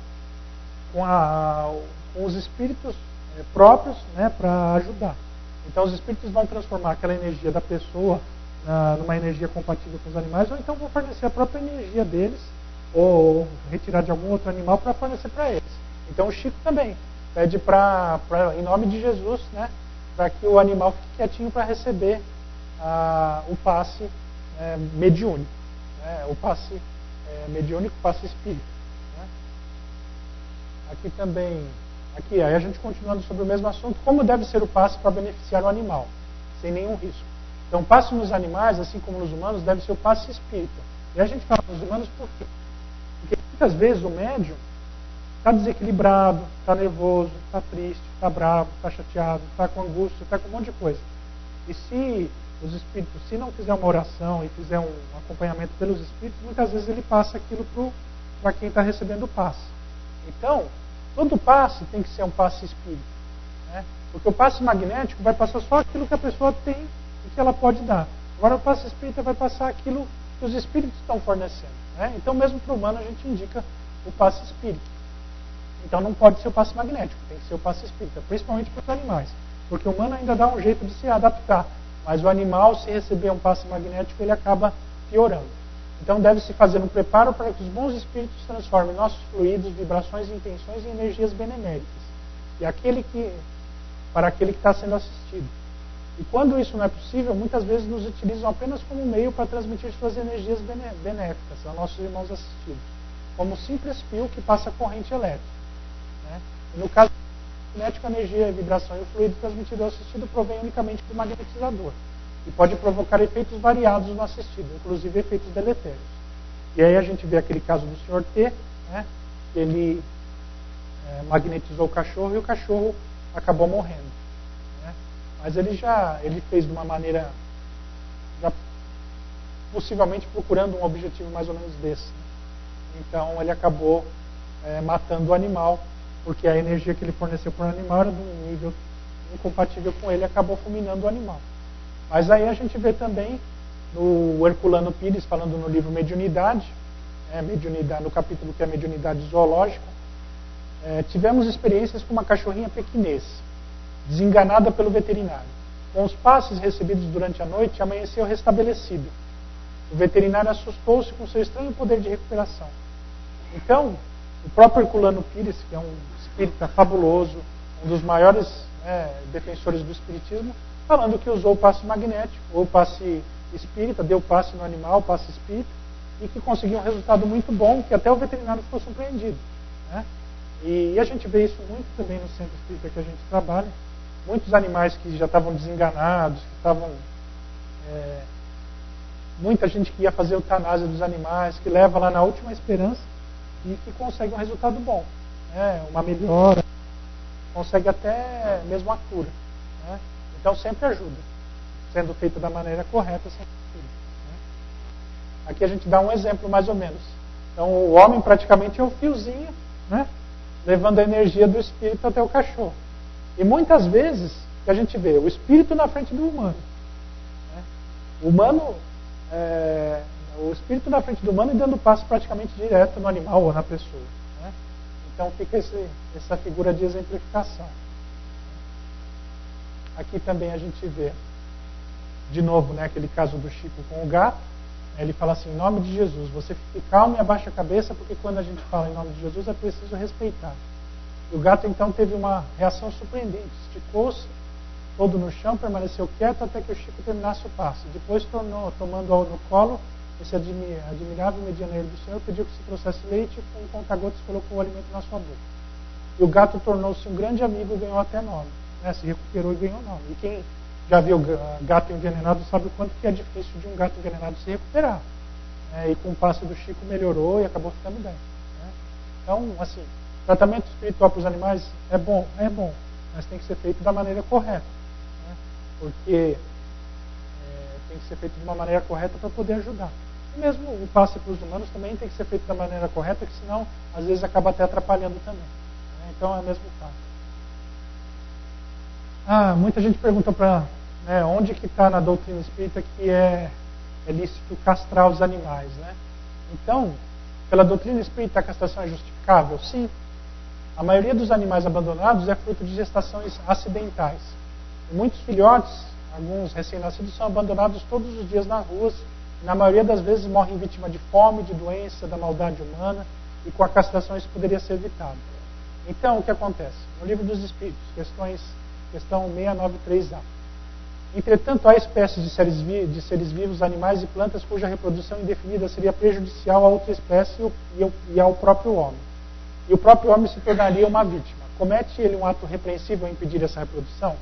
com os espíritos próprios, para ajudar. Então, os espíritos vão transformar aquela energia da pessoa numa energia compatível com os animais, ou então vão fornecer a própria energia deles, ou retirar de algum outro animal para fornecer para eles. Então, o Chico também pede em nome de Jesus, para que o animal fique quietinho para receber o passe mediúnico, o passe mediúnico, passe espírita. Aqui também, aí a gente continuando sobre o mesmo assunto, como deve ser o passe para beneficiar o animal, sem nenhum risco. Então, o passe nos animais, assim como nos humanos, deve ser o passe espírita. E a gente fala nos humanos por quê? Porque muitas vezes o médium está desequilibrado, está nervoso, está triste, está bravo, está chateado, está com angústia, está com um monte de coisa. E se os espíritos, se não fizer uma oração e fizer um acompanhamento pelos espíritos, muitas vezes ele passa aquilo para quem está recebendo o passe. Então, todo passe tem que ser um passe espírita. Porque o passe magnético vai passar só aquilo que a pessoa tem e que ela pode dar. Agora o passe espírita vai passar aquilo que os espíritos estão fornecendo. Então, mesmo para o humano, a gente indica o passe espírita. Então não pode ser o passe magnético, tem que ser o passe espírita, principalmente para os animais. Porque o humano ainda dá um jeito de se adaptar, mas o animal, se receber um passe magnético, ele acaba piorando. Então deve-se fazer um preparo para que os bons espíritos transformem nossos fluidos, vibrações e intenções em energias beneméritas. E para aquele que está sendo assistido. E quando isso não é possível, muitas vezes nos utilizam apenas como meio para transmitir suas energias benéficas aos nossos irmãos assistidos. Como um simples fio que passa corrente elétrica. E no caso magnético, a energia, a vibração e o fluido transmitido ao assistido provém unicamente do magnetizador e pode provocar efeitos variados no assistido, inclusive efeitos deletérios. E aí a gente vê aquele caso do Sr. T, que ele magnetizou o cachorro e o cachorro acabou morrendo. Mas ele fez de uma maneira possivelmente procurando um objetivo mais ou menos desse. Então ele acabou matando o animal, porque a energia que ele forneceu para o animal era de um nível incompatível com ele, e acabou fulminando o animal. Mas aí a gente vê também no Herculano Pires, falando no livro Mediunidade, no capítulo que é Mediunidade Zoológica, tivemos experiências com uma cachorrinha pequinês, desenganada pelo veterinário. Com os passes recebidos durante a noite, amanheceu restabelecido. O veterinário assustou-se com seu estranho poder de recuperação. Então, o próprio Herculano Pires, que é um espírita fabuloso, um dos maiores defensores do espiritismo, falando que usou o passe magnético, ou passe espírita, deu passe no animal, passe espírita, e que conseguiu um resultado muito bom, que até o veterinário ficou surpreendido. Né? E a gente vê isso muito também no centro espírita que a gente trabalha. Muitos animais que já estavam desenganados, que estavam... muita gente que ia fazer eutanásia dos animais, que leva lá na última esperança e que consegue um resultado bom. Uma melhora, consegue até mesmo a cura. Né? Então sempre ajuda, sendo feito da maneira correta. Aqui a gente dá um exemplo mais ou menos. Então o homem praticamente é um fiozinho, né? Levando a energia do espírito até o cachorro. E muitas vezes que a gente vê o espírito na frente do humano. Né? O espírito na frente do humano e dando passo praticamente direto no animal ou na pessoa. Né? Então fica essa figura de exemplificação. Aqui também a gente vê, de novo, né, aquele caso do Chico com o gato. Ele fala assim, em nome de Jesus, você fique calmo e abaixa a cabeça, porque quando a gente fala em nome de Jesus é preciso respeitar. E o gato então teve uma reação surpreendente, esticou-se todo no chão, permaneceu quieto até que o Chico terminasse o passe. Depois, tomando-o no colo, esse admirável medianeiro do Senhor pediu que se trouxesse leite e com conta-gotas colocou o alimento na sua boca. E o gato tornou-se um grande amigo e ganhou até nome. Né? Se recuperou e ganhou nome. E quem já viu gato envenenado sabe o quanto que é difícil de um gato envenenado se recuperar. E com o passe do Chico melhorou e acabou ficando bem. Né? Então, assim, tratamento espiritual para os animais é bom, mas tem que ser feito da maneira correta. Né? Porque tem que ser feito de uma maneira correta para poder ajudar. E mesmo o passe para os humanos também tem que ser feito da maneira correta, que senão, às vezes, acaba até atrapalhando também. Né? Então, é o mesmo caso. Muita gente pergunta para onde que está na doutrina espírita que é lícito castrar os animais. Né? Então, pela doutrina espírita, a castração é justificável? Sim. A maioria dos animais abandonados é fruto de gestações acidentais. E muitos filhotes, alguns recém-nascidos, são abandonados todos os dias nas ruas. E, na maioria das vezes morrem vítima de fome, de doença, da maldade humana. E com a castração isso poderia ser evitado. Então, o que acontece? No Livro dos Espíritos, questão 693A. Entretanto, há espécies de seres vivos, animais e plantas cuja reprodução indefinida seria prejudicial a outra espécie e ao próprio homem. E o próprio homem se tornaria uma vítima. Comete ele um ato repreensível ao impedir essa reprodução?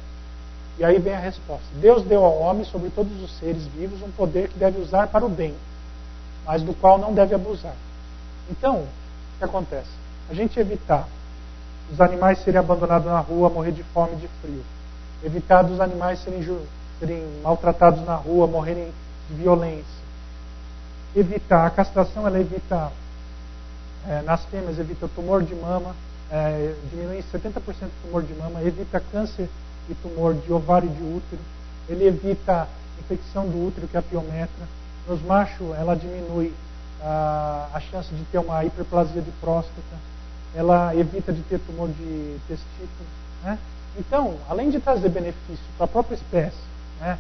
E aí vem a resposta. Deus deu ao homem, sobre todos os seres vivos, um poder que deve usar para o bem, mas do qual não deve abusar. Então, o que acontece? A gente evitar os animais serem abandonados na rua, morrer de fome e de frio. Evitar dos animais serem maltratados na rua, morrerem de violência. Evitar, a castração ela evita, nas fêmeas, evita o tumor de mama, diminui em 70% o tumor de mama, evita câncer e tumor de ovário e de útero, ele evita infecção do útero, que é a piometra. Nos machos, ela diminui a chance de ter uma hiperplasia de próstata, ela evita de ter tumor de testículo. Né? Então, além de trazer benefício para a própria espécie, né?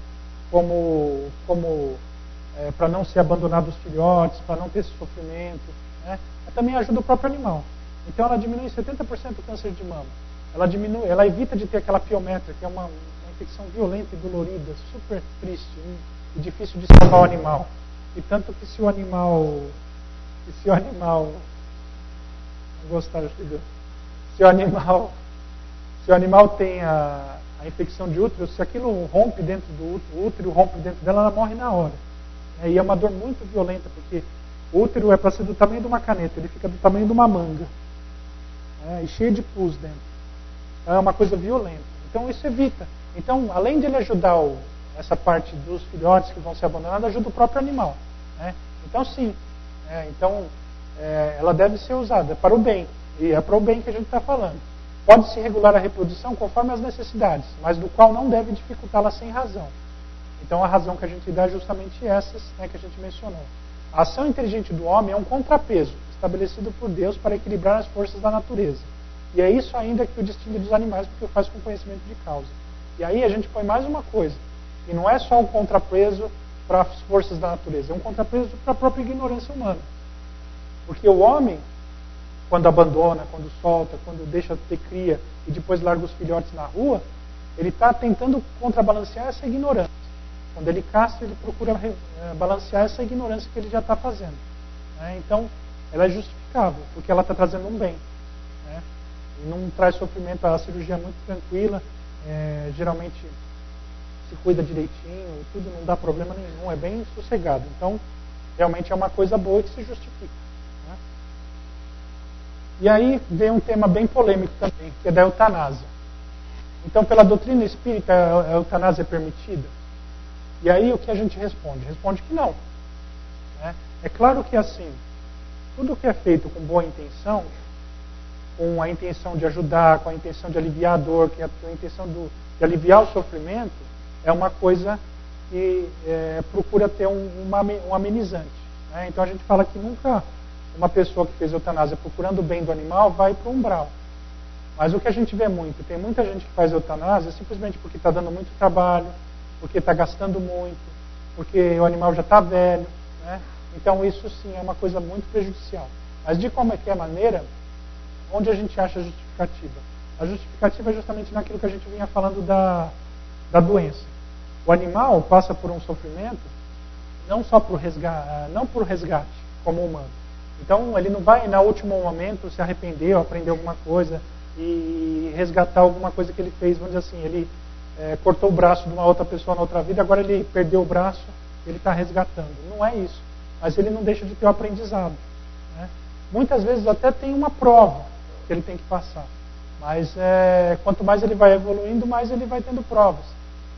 Para não ser abandonado os filhotes, para não ter esse sofrimento, né? Também ajuda o próprio animal. Então ela diminui 70% o câncer de mama. Ela evita de ter aquela piometra, que é uma infecção violenta e dolorida, super triste e difícil de salvar o animal. E tanto que se o animal não gostar, se o animal tem a infecção de útero, se aquilo rompe dentro do útero rompe dentro dela, ela morre na hora. E é uma dor muito violenta, porque o útero é para ser do tamanho de uma caneta, ele fica do tamanho de uma manga. E cheio de pus dentro. É uma coisa violenta. Então isso evita. Então, além de ele ajudar essa parte dos filhotes que vão ser abandonados, ajuda o próprio animal. Né? Então, sim. Ela deve ser usada para o bem. E é para o bem que a gente está falando. Pode-se regular a reprodução conforme as necessidades, mas do qual não deve dificultá-la sem razão. Então, a razão que a gente dá é justamente essas, né, que a gente mencionou. A ação inteligente do homem é um contrapeso estabelecido por Deus para equilibrar as forças da natureza. E é isso ainda que o distingue dos animais, porque o faz com conhecimento de causa. E aí a gente põe mais uma coisa, que não é só um contrapeso para as forças da natureza, é um contrapeso para a própria ignorância humana. Porque o homem, quando abandona, quando solta, quando deixa de ter cria e depois larga os filhotes na rua, ele está tentando contrabalancear essa ignorância. Quando ele castra, ele procura balancear essa ignorância que ele já está fazendo. Né? Então, ela é justificável, porque ela está trazendo um bem. Né? E não traz sofrimento, a cirurgia é muito tranquila, geralmente se cuida direitinho, tudo não dá problema nenhum, é bem sossegado. Então, realmente é uma coisa boa que se justifica. Né? E aí vem um tema bem polêmico também, que é da eutanásia. Então, pela doutrina espírita, a eutanásia é permitida? E aí o que a gente responde? Responde que não. Né? É claro que assim, tudo que é feito com boa intenção, com a intenção de ajudar, com a intenção de aliviar a dor, com a intenção de aliviar o sofrimento, é uma coisa que procura ter um amenizante. Né? Então a gente fala que nunca uma pessoa que fez eutanásia procurando o bem do animal vai para o umbral. Mas o que a gente vê muito, tem muita gente que faz eutanásia simplesmente porque está dando muito trabalho, porque está gastando muito, porque o animal já está velho. Né? Então isso sim é uma coisa muito prejudicial. Mas de qualquer maneira, onde a gente acha a justificativa? A justificativa é justamente naquilo que a gente vinha falando da doença. O animal passa por um sofrimento não só por resgate, não por resgate, como o humano. Então ele não vai, no último momento, se arrepender ou aprender alguma coisa e resgatar alguma coisa que ele fez. Vamos dizer assim, ele cortou o braço de uma outra pessoa na outra vida, agora ele perdeu o braço, ele está resgatando. Não é isso. Mas ele não deixa de ter o aprendizado. Né? Muitas vezes até tem uma prova que ele tem que passar. Mas quanto mais ele vai evoluindo, mais ele vai tendo provas.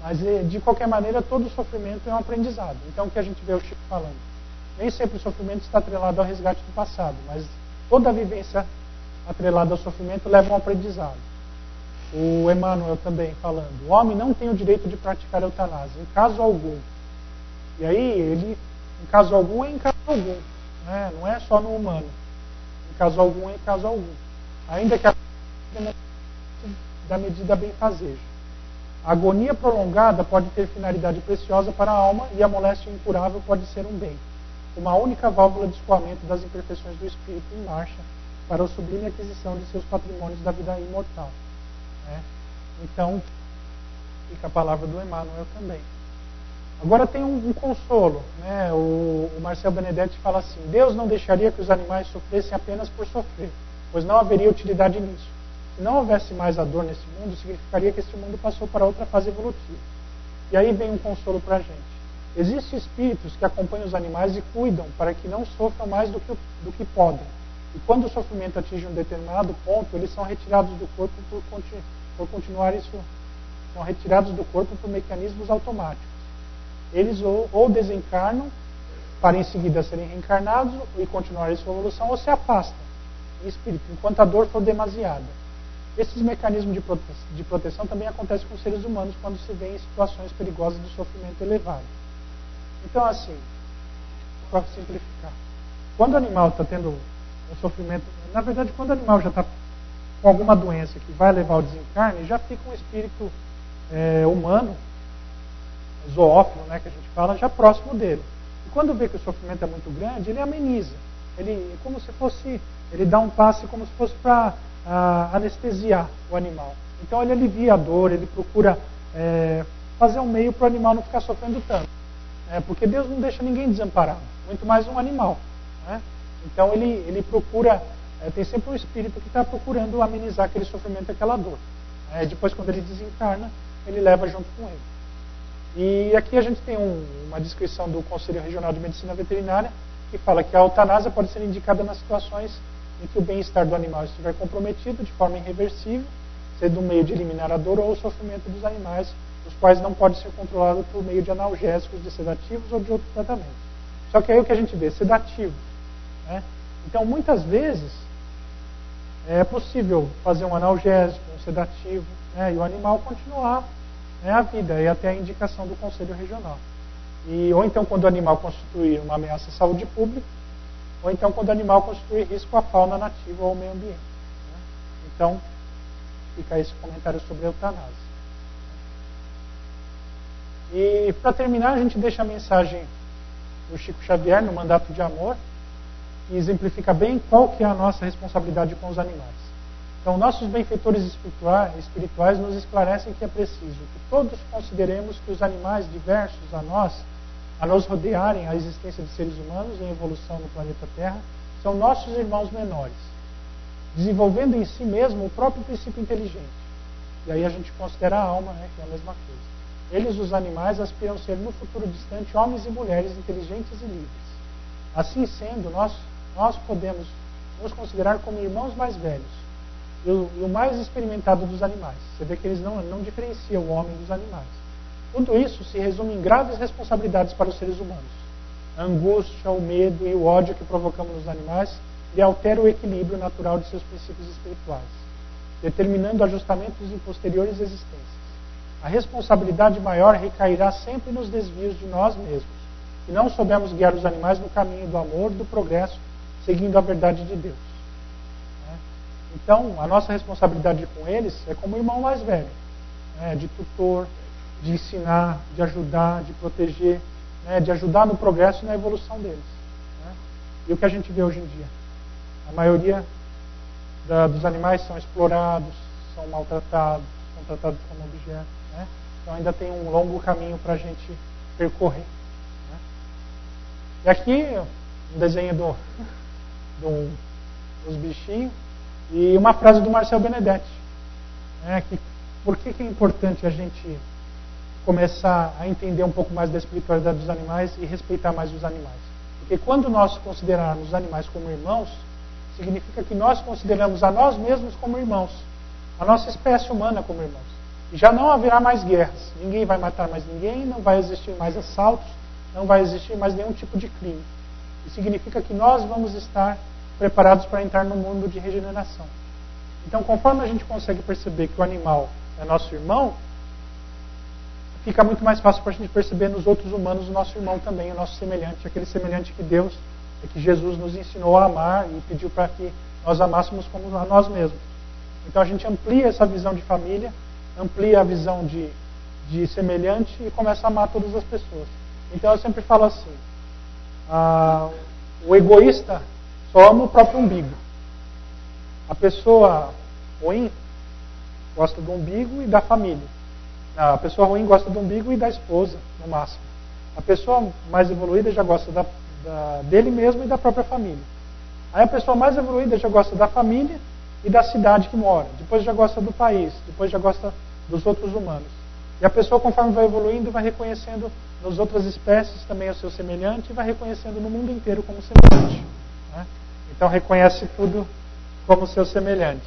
Mas de qualquer maneira, todo sofrimento é um aprendizado. Então o que a gente vê o Chico falando? Nem sempre o sofrimento está atrelado ao resgate do passado, mas toda a vivência atrelada ao sofrimento leva a um aprendizado. O Emmanuel também falando, o homem não tem o direito de praticar a eutanásia, em caso algum. E aí, em caso algum é em caso algum. Né? Não é só no humano. Em caso algum é em caso algum. Ainda que a da medida benfazeja. A agonia prolongada pode ter finalidade preciosa para a alma e a moléstia incurável pode ser um bem. Uma única válvula de escoamento das imperfeições do espírito em marcha para a sublime aquisição de seus patrimônios da vida imortal. Né? Então, fica a palavra do Emmanuel também. Agora tem um consolo. Né? O Marcel Benedetti fala assim, Deus não deixaria que os animais sofressem apenas por sofrer, pois não haveria utilidade nisso. Se não houvesse mais a dor nesse mundo, significaria que esse mundo passou para outra fase evolutiva. E aí vem um consolo para a gente. Existem espíritos que acompanham os animais e cuidam para que não sofram mais do que podem. E quando o sofrimento atinge um determinado ponto, eles são retirados do corpo por continuar isso. São retirados do corpo por mecanismos automáticos. Eles ou desencarnam para em seguida serem reencarnados e continuar sua evolução, ou se afastam em espírito, enquanto a dor for demasiada. Esses mecanismos de proteção também acontecem com os seres humanos quando se vê em situações perigosas de sofrimento elevado. Então, assim, para simplificar, quando o animal está tendo um sofrimento, na verdade, quando o animal já está com alguma doença que vai levar ao desencarne, já fica um espírito humano, zoófilo, né, que a gente fala, já próximo dele. E quando vê que o sofrimento é muito grande, ele ameniza. Ele, como se fosse, ele dá um passe como se fosse para anestesiar o animal. Então ele alivia a dor, ele procura fazer um meio para o animal não ficar sofrendo tanto. Porque Deus não deixa ninguém desamparado, muito mais um animal. Né? Então ele procura, tem sempre um espírito que está procurando amenizar aquele sofrimento, aquela dor. Depois, quando ele desencarna, ele leva junto com ele. E aqui a gente tem uma descrição do Conselho Regional de Medicina Veterinária, que fala que a eutanásia pode ser indicada nas situações em que o bem-estar do animal estiver comprometido de forma irreversível, sendo um meio de eliminar a dor ou o sofrimento dos animais, os quais não podem ser controlados por meio de analgésicos, de sedativos ou de outros tratamentos. Só que aí o que a gente vê? Sedativo. Né? Então, muitas vezes, é possível fazer um analgésico, um sedativo, né? E o animal continuar, né, a vida, e até a indicação do Conselho Regional. Ou então quando o animal constituir uma ameaça à saúde pública, ou então quando o animal constituir risco à fauna nativa ou ao meio ambiente. Né? Então, fica esse comentário sobre a eutanásia. E para terminar, a gente deixa a mensagem do Chico Xavier no Mandato de Amor, que exemplifica bem qual que é a nossa responsabilidade com os animais. Então, nossos benfeitores espirituais nos esclarecem que é preciso que todos consideremos que os animais diversos a nos rodearem a existência de seres humanos em evolução no planeta Terra, são nossos irmãos menores, desenvolvendo em si mesmo o próprio princípio inteligente. E aí a gente considera a alma, né, que é a mesma coisa. Eles, os animais, aspiram ser no futuro distante homens e mulheres inteligentes e livres. Assim sendo, nós podemos nos considerar como irmãos mais velhos e o mais experimentado dos animais. Você vê que eles não diferenciam o homem dos animais. Tudo isso se resume em graves responsabilidades para os seres humanos. A angústia, o medo e o ódio que provocamos nos animais lhe alteram o equilíbrio natural de seus princípios espirituais, determinando ajustamentos em posteriores existências. A responsabilidade maior recairá sempre nos desvios de nós mesmos, se não soubermos guiar os animais no caminho do amor, do progresso, seguindo a verdade de Deus. Então, a nossa responsabilidade com eles é como irmão mais velho, de tutor, de ensinar, de ajudar, de proteger, de ajudar no progresso e na evolução deles. E o que a gente vê hoje em dia? A maioria dos animais são explorados, são maltratados, são tratados como objetos. Então ainda tem um longo caminho para a gente percorrer. E aqui, um desenho dos bichinhos e uma frase do Marcel Benedetti. Por que é importante a gente começar a entender um pouco mais da espiritualidade dos animais e respeitar mais os animais? Porque quando nós considerarmos os animais como irmãos, significa que nós consideramos a nós mesmos como irmãos, a nossa espécie humana como irmãos. E já não haverá mais guerras, ninguém vai matar mais ninguém, não vai existir mais assaltos, não vai existir mais nenhum tipo de crime. Isso significa que nós vamos estar preparados para entrar no mundo de regeneração. Então, conforme a gente consegue perceber que o animal é nosso irmão, fica muito mais fácil para a gente perceber nos outros humanos o nosso irmão também, o nosso semelhante, aquele semelhante que Deus, que Jesus nos ensinou a amar e pediu para que nós amássemos como a nós mesmos. Então a gente amplia essa visão de família, amplia a visão de semelhante e começa a amar todas as pessoas. Então eu sempre falo assim, o egoísta só ama o próprio umbigo. A pessoa ruim gosta do umbigo e da família. A pessoa ruim gosta do umbigo e da esposa, no máximo. A pessoa mais evoluída já gosta dele mesmo e da própria família. Aí a pessoa mais evoluída já gosta da família e da cidade que mora. Depois já gosta do país. Depois já gosta dos outros humanos. E a pessoa, conforme vai evoluindo, vai reconhecendo nas outras espécies também o seu semelhante e vai reconhecendo no mundo inteiro como semelhante. Então reconhece tudo como seu semelhante.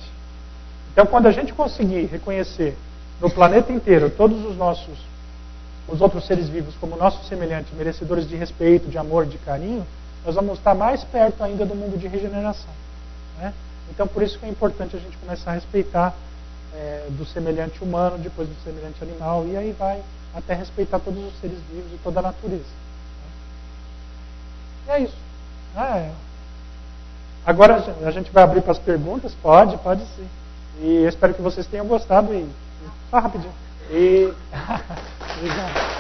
Então quando a gente conseguir reconhecer no planeta inteiro todos os outros seres vivos como nossos semelhantes, merecedores de respeito, de amor, de carinho, nós vamos estar mais perto ainda do mundo de regeneração. Então por isso que é importante a gente começar a respeitar do semelhante humano, depois do semelhante animal, e aí vai até respeitar todos os seres vivos e toda a natureza. E é isso. Agora a gente vai abrir para as perguntas? Pode sim. E eu espero que vocês tenham gostado. Só rapidinho. Obrigado.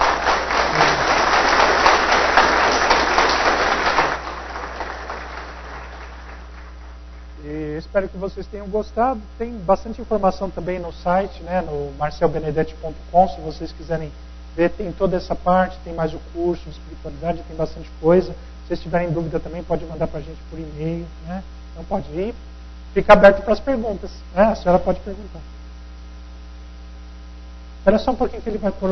E espero que vocês tenham gostado. Tem bastante informação também no site, no marcelbenedetti.com, se vocês quiserem ver, tem toda essa parte, tem mais o curso de espiritualidade, tem bastante coisa. Se vocês tiverem dúvida também, pode mandar para a gente por e-mail. Então pode ir. Fica aberto para as perguntas. A senhora pode perguntar. Espera só um pouquinho que ele vai pôr.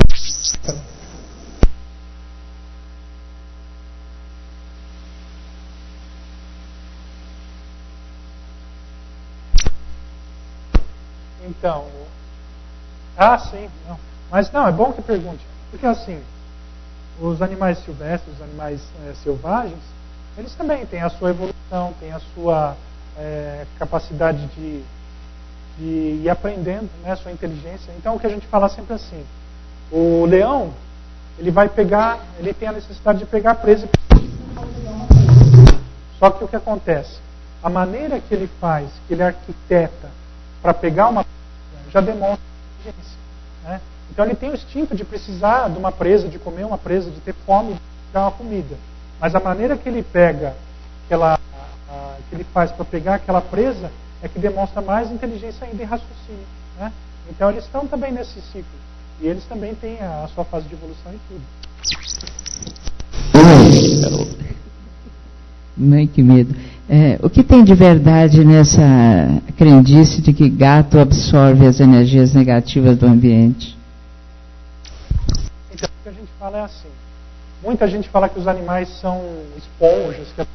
Então, sim. Não. Mas não, é bom que pergunte. Porque assim, os animais silvestres, os animais selvagens, eles também têm a sua evolução, têm a sua capacidade de ir aprendendo, né, a sua inteligência. Então o que a gente fala sempre assim, o leão, ele tem a necessidade de pegar a presa. Só que o que acontece? A maneira que ele faz, que ele arquiteta para pegar uma presa, já demonstra inteligência, né? Então ele tem o instinto de precisar de uma presa, de comer uma presa, de ter fome, de pegar uma comida. Mas a maneira que ele pega, que ele faz para pegar aquela presa, é que demonstra mais inteligência ainda e raciocínio, né? Então eles estão também nesse ciclo. E eles também têm a sua fase de evolução e tudo. Mãe, que medo. O que tem de verdade nessa crendice de que gato absorve as energias negativas do ambiente? Então, o que a gente fala é assim. Muita gente fala que os animais são esponjas, que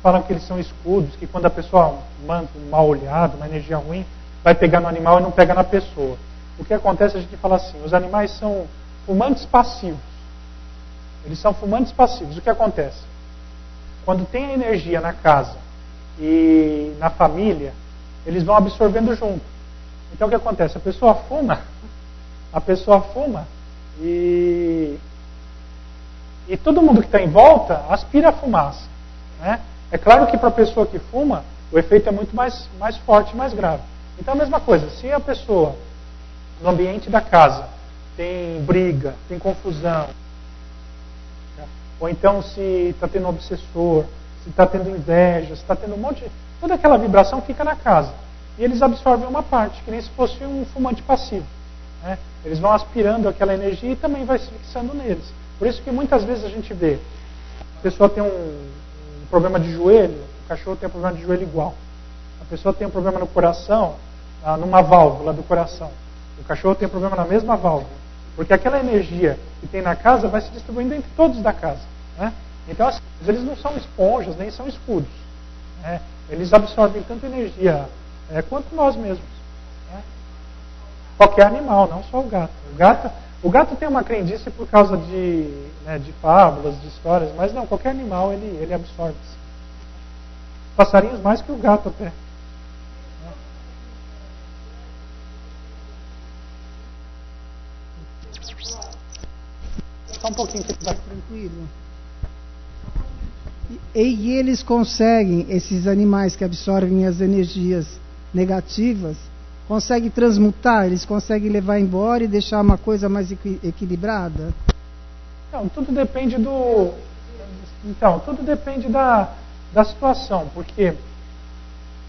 falam que eles são escudos, que quando a pessoa manda um mal olhado, uma energia ruim, vai pegar no animal e não pega na pessoa. O que acontece, a gente fala assim, os animais são fumantes passivos. Eles são fumantes passivos. O que acontece? Quando tem a energia na casa e na família, eles vão absorvendo junto. Então o que acontece? A pessoa fuma e todo mundo que está em volta aspira a fumaça, né? É claro que para a pessoa que fuma, o efeito é muito mais forte, mais grave. Então a mesma coisa, se a pessoa no ambiente da casa tem briga, tem confusão, ou então se está tendo obsessor, se está tendo inveja, se está tendo um monte de... Toda aquela vibração fica na casa. E eles absorvem uma parte, que nem se fosse um fumante passivo, né? Eles vão aspirando aquela energia e também vai se fixando neles. Por isso que muitas vezes a gente vê, a pessoa tem um problema de joelho, o cachorro tem um problema de joelho igual. A pessoa tem um problema no coração, numa válvula do coração. O cachorro tem um problema na mesma válvula. Porque aquela energia que tem na casa vai se distribuindo entre todos da casa, né? Então, assim, eles não são esponjas, nem são escudos, né? Eles absorvem tanta energia quanto nós mesmos, né? Qualquer animal, não só o gato. O gato tem uma crendice por causa de fábulas, de histórias, mas não, qualquer animal ele absorve. Passarinhos mais que o gato até. Só um pouquinho que vai. Tranquilo. E eles conseguem, esses animais que absorvem as energias negativas, conseguem transmutar, eles conseguem levar embora e deixar uma coisa mais equilibrada? Não, tudo depende da situação, porque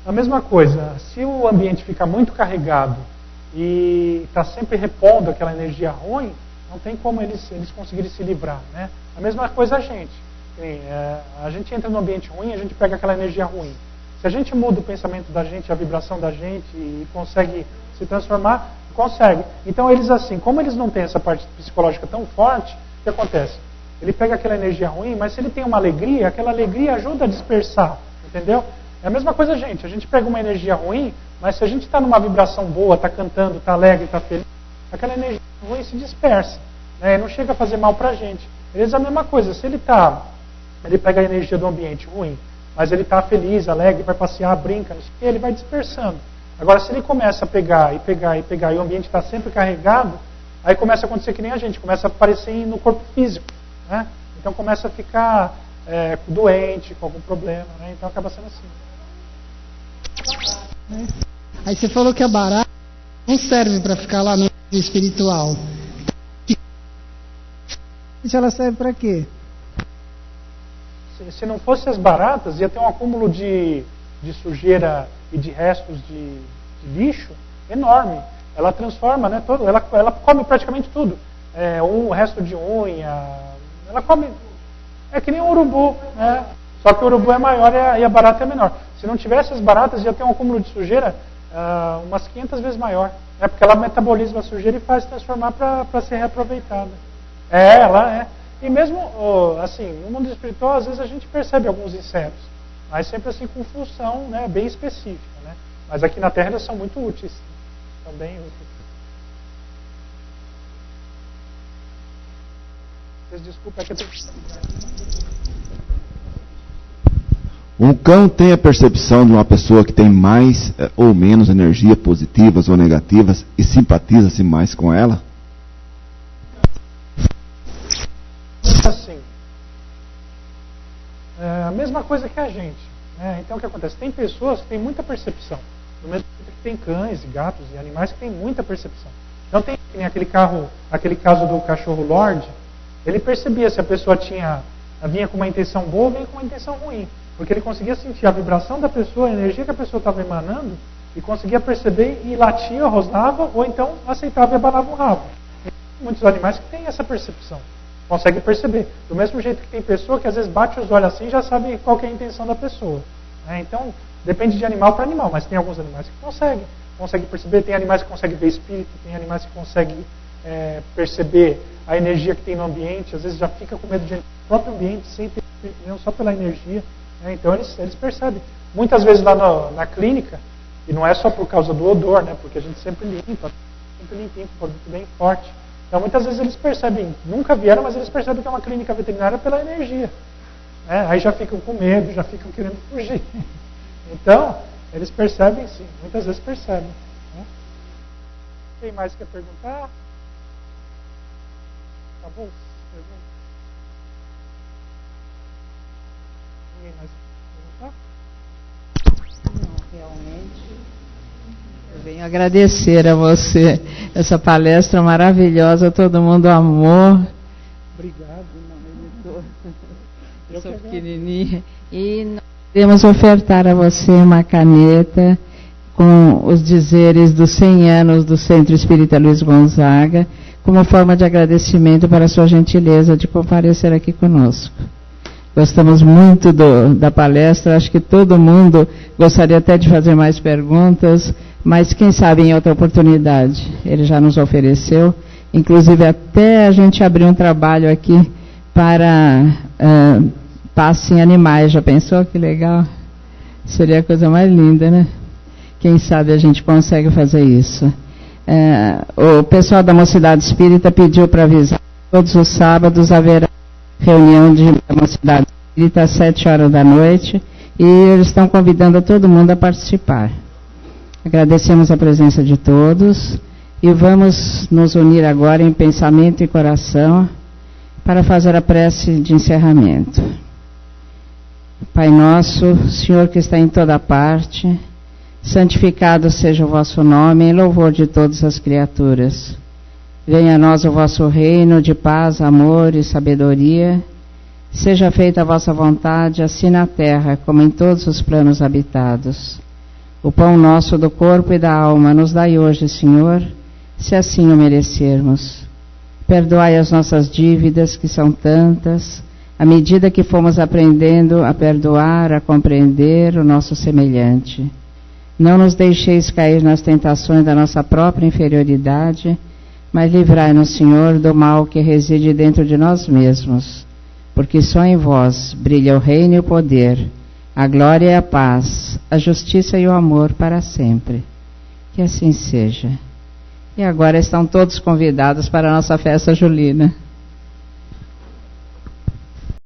a mesma coisa, se o ambiente fica muito carregado e está sempre repondo aquela energia ruim, não tem como eles conseguirem se livrar, né? A mesma coisa a gente. A gente entra num ambiente ruim, a gente pega aquela energia ruim. Se a gente muda o pensamento da gente, a vibração da gente e consegue se transformar, consegue. Então eles assim, como eles não têm essa parte psicológica tão forte, o que acontece? Ele pega aquela energia ruim, mas se ele tem uma alegria, aquela alegria ajuda a dispersar, entendeu? É a mesma coisa a gente pega uma energia ruim, mas se a gente está numa vibração boa, está cantando, está alegre, está feliz, aquela energia ruim se dispersa, né? Não chega a fazer mal para a gente. Eles é a mesma coisa, se ele pega a energia do ambiente ruim, mas ele está feliz, alegre, vai passear, brinca, não sei o quê, ele vai dispersando. Agora, se ele começa a pegar, e o ambiente está sempre carregado, aí começa a acontecer que nem a gente, começa a aparecer no corpo físico, né? Então começa a ficar doente, com algum problema, né? Então acaba sendo assim. Aí você falou que a barata não serve para ficar lá no espiritual. Ela serve para quê? Se não fosse as baratas, ia ter um acúmulo de sujeira e de restos de lixo enorme. Ela transforma, né, todo, ela come praticamente tudo. Um resto de unha, ela come. É que nem um urubu, né? Só que o urubu é maior e a barata é menor. Se não tivesse as baratas, ia ter um acúmulo de sujeira umas 500 vezes maior. Porque ela metaboliza a sujeira e faz transformar para ser reaproveitada. Ela é. E mesmo, assim, no mundo espiritual, às vezes a gente percebe alguns insetos, mas sempre assim com função, né, bem específica, né? Mas aqui na Terra eles são muito úteis. São bem úteis. Vocês desculpem, é que eu tenho que... Um cão tem a percepção de uma pessoa que tem mais ou menos energia positivas ou negativas e simpatiza-se mais com ela? Assim, é a mesma coisa que a gente, né? Então o que acontece? Tem pessoas que têm muita percepção, do mesmo jeito que tem cães, gatos e animais que têm muita percepção. Então tem aquele caso do cachorro Lorde, ele percebia se a pessoa vinha com uma intenção boa ou vinha com uma intenção ruim. Porque ele conseguia sentir a vibração da pessoa, a energia que a pessoa estava emanando, e conseguia perceber e latia, rosnava, ou então aceitava e abanava o rabo. Tem muitos animais que têm essa percepção, conseguem perceber. Do mesmo jeito que tem pessoa que às vezes bate os olhos assim e já sabe qual que é a intenção da pessoa. Então, depende de animal para animal, mas tem alguns animais que conseguem perceber, tem animais que conseguem ver espírito, tem animais que conseguem perceber a energia que tem no ambiente, às vezes já fica com medo do próprio ambiente, sem ter não só pela energia. Então eles percebem. Muitas vezes lá na clínica, e não é só por causa do odor, né? Porque a gente sempre limpa, sempre limpinho, com produto bem forte. Então muitas vezes eles percebem, nunca vieram, mas eles percebem que é uma clínica veterinária pela energia. Aí já ficam com medo, já ficam querendo fugir. Então, eles percebem sim, muitas vezes percebem. Tem mais que perguntar? Acabou? Pergunta? Ninguém mais perguntar? Não, realmente. Eu venho agradecer a você essa palestra maravilhosa, todo mundo amou. Obrigado. Eu sou pequenininha. E nós queremos ofertar a você uma caneta com os dizeres dos 100 anos do Centro Espírita Luiz Gonzaga, como forma de agradecimento para a sua gentileza de comparecer aqui conosco. Gostamos muito da palestra, acho que todo mundo gostaria até de fazer mais perguntas, mas quem sabe em outra oportunidade. Ele já nos ofereceu, inclusive até a gente abrir um trabalho aqui para passe em animais. Já pensou que legal? Seria a coisa mais linda, né? Quem sabe a gente consegue fazer isso. O pessoal da Mocidade Espírita pediu para avisar que todos os sábados haverá reunião da Mocidade Espírita às 7 horas da noite e eles estão convidando todo mundo a participar. Agradecemos a presença de todos e vamos nos unir agora em pensamento e coração para fazer a prece de encerramento. Pai nosso, Senhor que está em toda parte, santificado seja o vosso nome, em louvor de todas as criaturas. Venha a nós o vosso reino de paz, amor e sabedoria. Seja feita a vossa vontade, assim na terra como em todos os planos habitados. O pão nosso do corpo e da alma nos dai hoje, Senhor, se assim o merecermos. Perdoai as nossas dívidas, que são tantas, à medida que fomos aprendendo a perdoar, a compreender o nosso semelhante. Não nos deixeis cair nas tentações da nossa própria inferioridade, mas livrai-nos, Senhor, do mal que reside dentro de nós mesmos, porque só em vós brilha o reino e o poder, a glória e a paz, a justiça e o amor para sempre. Que assim seja. E agora estão todos convidados para a nossa festa julina.